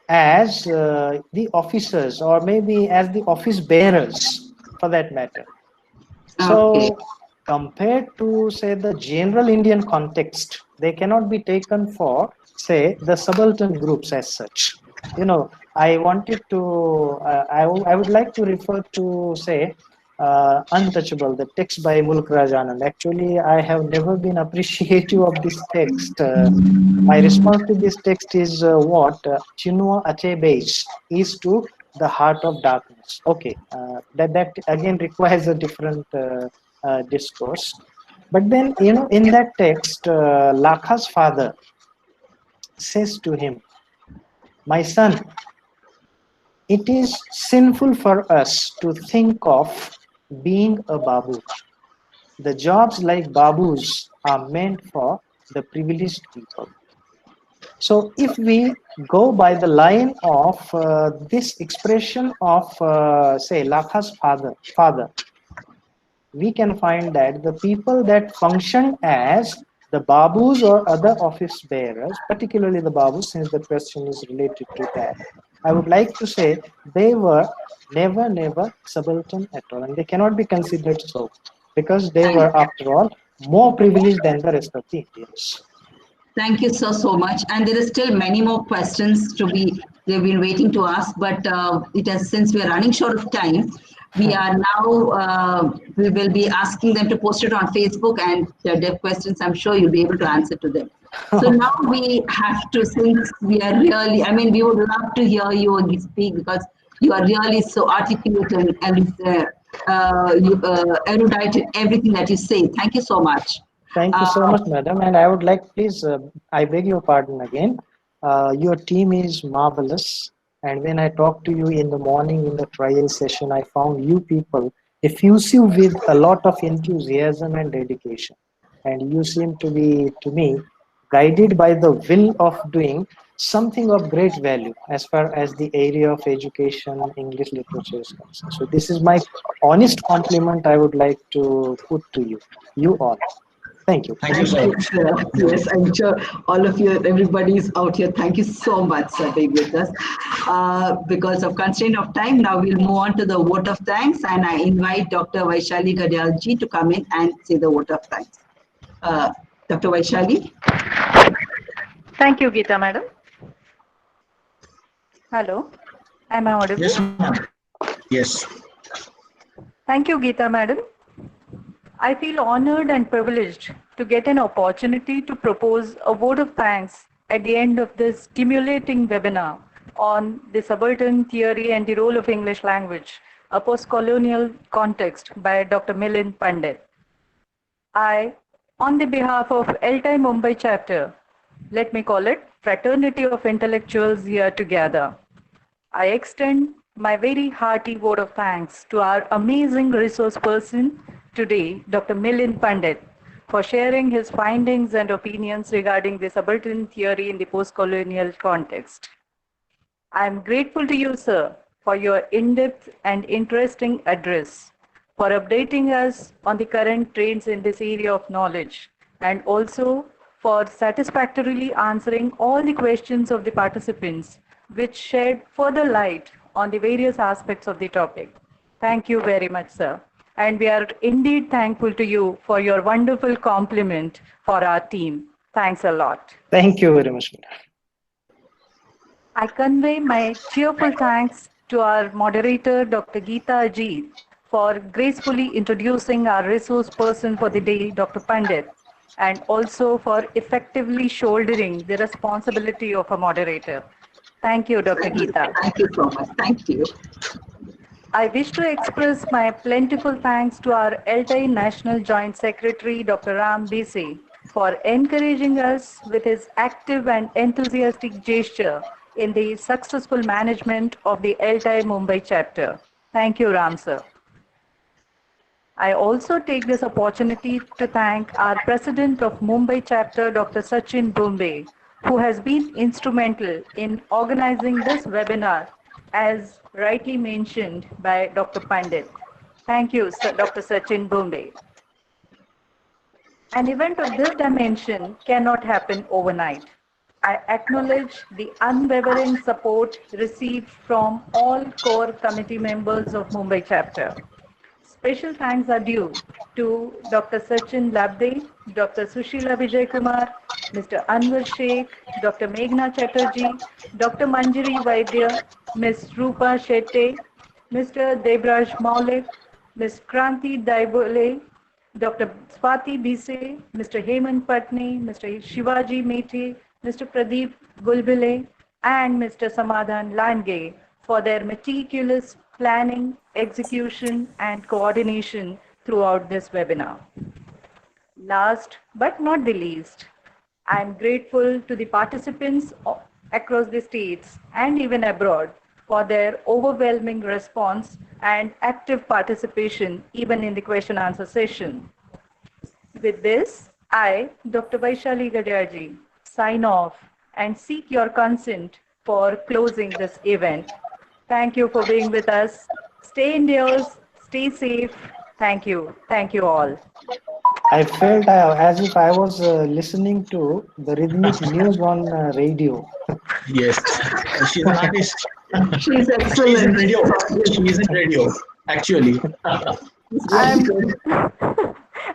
as the officers, or maybe as the office bearers, for that matter. So, compared to, say, the general Indian context, they cannot be taken for, say, the subaltern groups as such. I wanted to, I would like to refer to, say, Untouchable, the text by Mulk Raj Anand. Actually, I have never been appreciative of this text. My response to this text is what Chinua Achebe's is to the heart of darkness. Okay, that again requires a different discourse. But then, in that text, Lakha's father says to him, "My son, it is sinful for us to think of being a Babu. The jobs like Babus are meant for the privileged people." So if we go by the line of this expression of, say, Lakha's father, we can find that the people that function as the Babus or other office bearers, particularly the Babus, since the question is related to that, I would like to say they were never subaltern at all, and they cannot be considered so, because they were, after all, more privileged than the rest of the Indians. Thank you so much. And there are still many more questions they've been waiting to ask, but since we are running short of time, we are now, we will be asking them to post it on Facebook, and their questions, I'm sure you'll be able to answer to them. So now we have to, since we are really, we would love to hear you speak, because you are really so articulate and erudite in everything that you say. Thank you so much. Thank you so much, madam. And I would like, please, I beg your pardon again. Your team is marvelous. And when I talked to you in the morning in the trial session, I found you people effusive with a lot of enthusiasm and dedication. And you seem to be, to me, guided by the will of doing something of great value as far as the area of education, English literature is concerned. So this is my honest compliment I would like to put to you all. Thank you. Thank you, sir. Thank you, sir. Yes, I'm sure all of you, everybody's out here. Thank you so much, sir, being with us. Because of constraint of time, now we'll move on to the vote of thanks, and I invite Dr. Vaishali Gadialji to come in and say the vote of thanks. Dr. Vaishali. Thank you, Geeta madam. Hello, am I audible? Yes, ma'am. Yes. Thank you, Geeta madam. I feel honored and privileged to get an opportunity to propose a vote of thanks at the end of this stimulating webinar on the subaltern theory and the role of English language, a postcolonial context by Dr. Milind Pandit. I, on the behalf of LTI Mumbai chapter, let me call it Fraternity of Intellectuals Here Together, I extend my very hearty vote of thanks to our amazing resource person today, Dr. Milind Pandit, for sharing his findings and opinions regarding the subaltern theory in the post-colonial context. I am grateful to you, sir, for your in-depth and interesting address, for updating us on the current trends in this area of knowledge, and also for satisfactorily answering all the questions of the participants, which shed further light on the various aspects of the topic. Thank you very much, sir. And we are indeed thankful to you for your wonderful compliment for our team. Thanks a lot. Thank you very much. I convey my cheerful thanks to our moderator, Dr. Geeta Ajit, for gracefully introducing our resource person for the day, Dr. Pandit, and also for effectively shouldering the responsibility of a moderator. Thank you, Dr. Geeta. Thank you so much. Thank you. I wish to express my plentiful thanks to our LTI National Joint Secretary, Dr. Ram Bisi, for encouraging us with his active and enthusiastic gesture in the successful management of the LTI Mumbai chapter. Thank you, Ram sir. I also take this opportunity to thank our President of Mumbai chapter, Dr. Sachin Bumbe, who has been instrumental in organizing this webinar, as rightly mentioned by Dr. Pandit. Thank you, Dr. Sachin Bumbe. An event of this dimension cannot happen overnight. I acknowledge the unwavering support received from all core committee members of Mumbai chapter. Special thanks are due to Dr. Sachin Labde, Dr. Sushila Vijay Kumar, Mr. Anwar Sheikh, Dr. Meghna Chatterjee, Dr. Manjari Vaidya, Ms. Rupa Shetty, Mr. Debraj Maulik, Ms. Kranti Daibole, Dr. Swati Bise, Mr. Hemant Patni, Mr. Shivaji Methi, Mr. Pradeep Gulbile, and Mr. Samadhan Lange for their meticulous planning, execution, and coordination throughout this webinar. Last but not the least, I am grateful to the participants across the states and even abroad for their overwhelming response and active participation even in the question answer session. With this, I, Dr. Vaishali Gadialji, sign off and seek your consent for closing this event. Thank you for being with us. Stay indoors, stay safe. Thank you. Thank you all. I felt as if I was listening to the rhythmic news on radio. Yes. She's an artist. She's She's in excellent. radio. She's in radio, actually.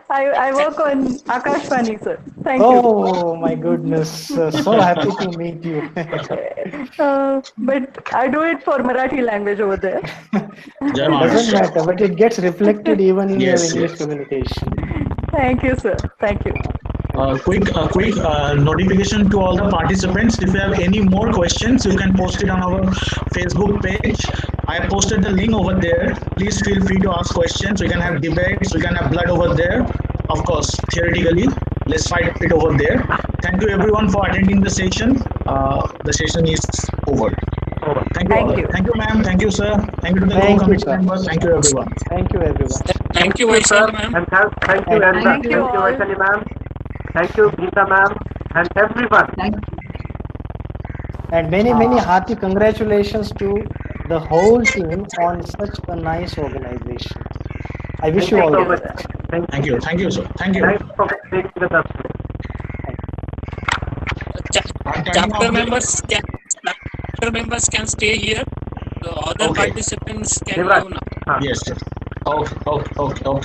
I work on Akashvani, sir. Thank you. Oh my goodness. So happy to meet you. But I do it for Marathi language over there. Jai Doesn't Maharashtra. matter, but it gets reflected even in Yes, your English yes. communication. Thank you, sir. Thank you. Quick notification to all the participants. If you have any more questions, you can post it on our Facebook page. I posted the link over there. Please feel free to ask questions. We can have debates. We can have blood over there. Of course, theoretically, let's fight it over there. Thank you everyone for attending the session. The session is over. Thank you all. Thank you. Thank you, ma'am. Thank you, sir. Thank you to the Thank you, committee sir. members. Thank you, everyone. Thank you, everyone. Thank you, Vaishali ma'am. And thank you, Ambad. Thank you all. Vaishali ma'am. Thank you, Geeta ma'am, and everyone. Thank you. And many hearty congratulations to the whole team on such a nice organization. I wish you all so the much. best. Thank you. Thank you, sir. Thank you. Thanks for being with us. I'm turning Chapter off the- members can stay here. The other Okay. participants can Shivraj. leave now. Yes, sir. Okay.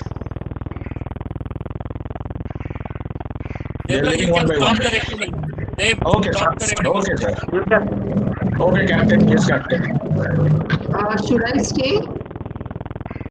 They're Devla, leaving you one can by stop one. the recording. They Okay, stop the sir. recording. Okay, sir. You can. Okay, Captain. Yes, Captain. Should I stay?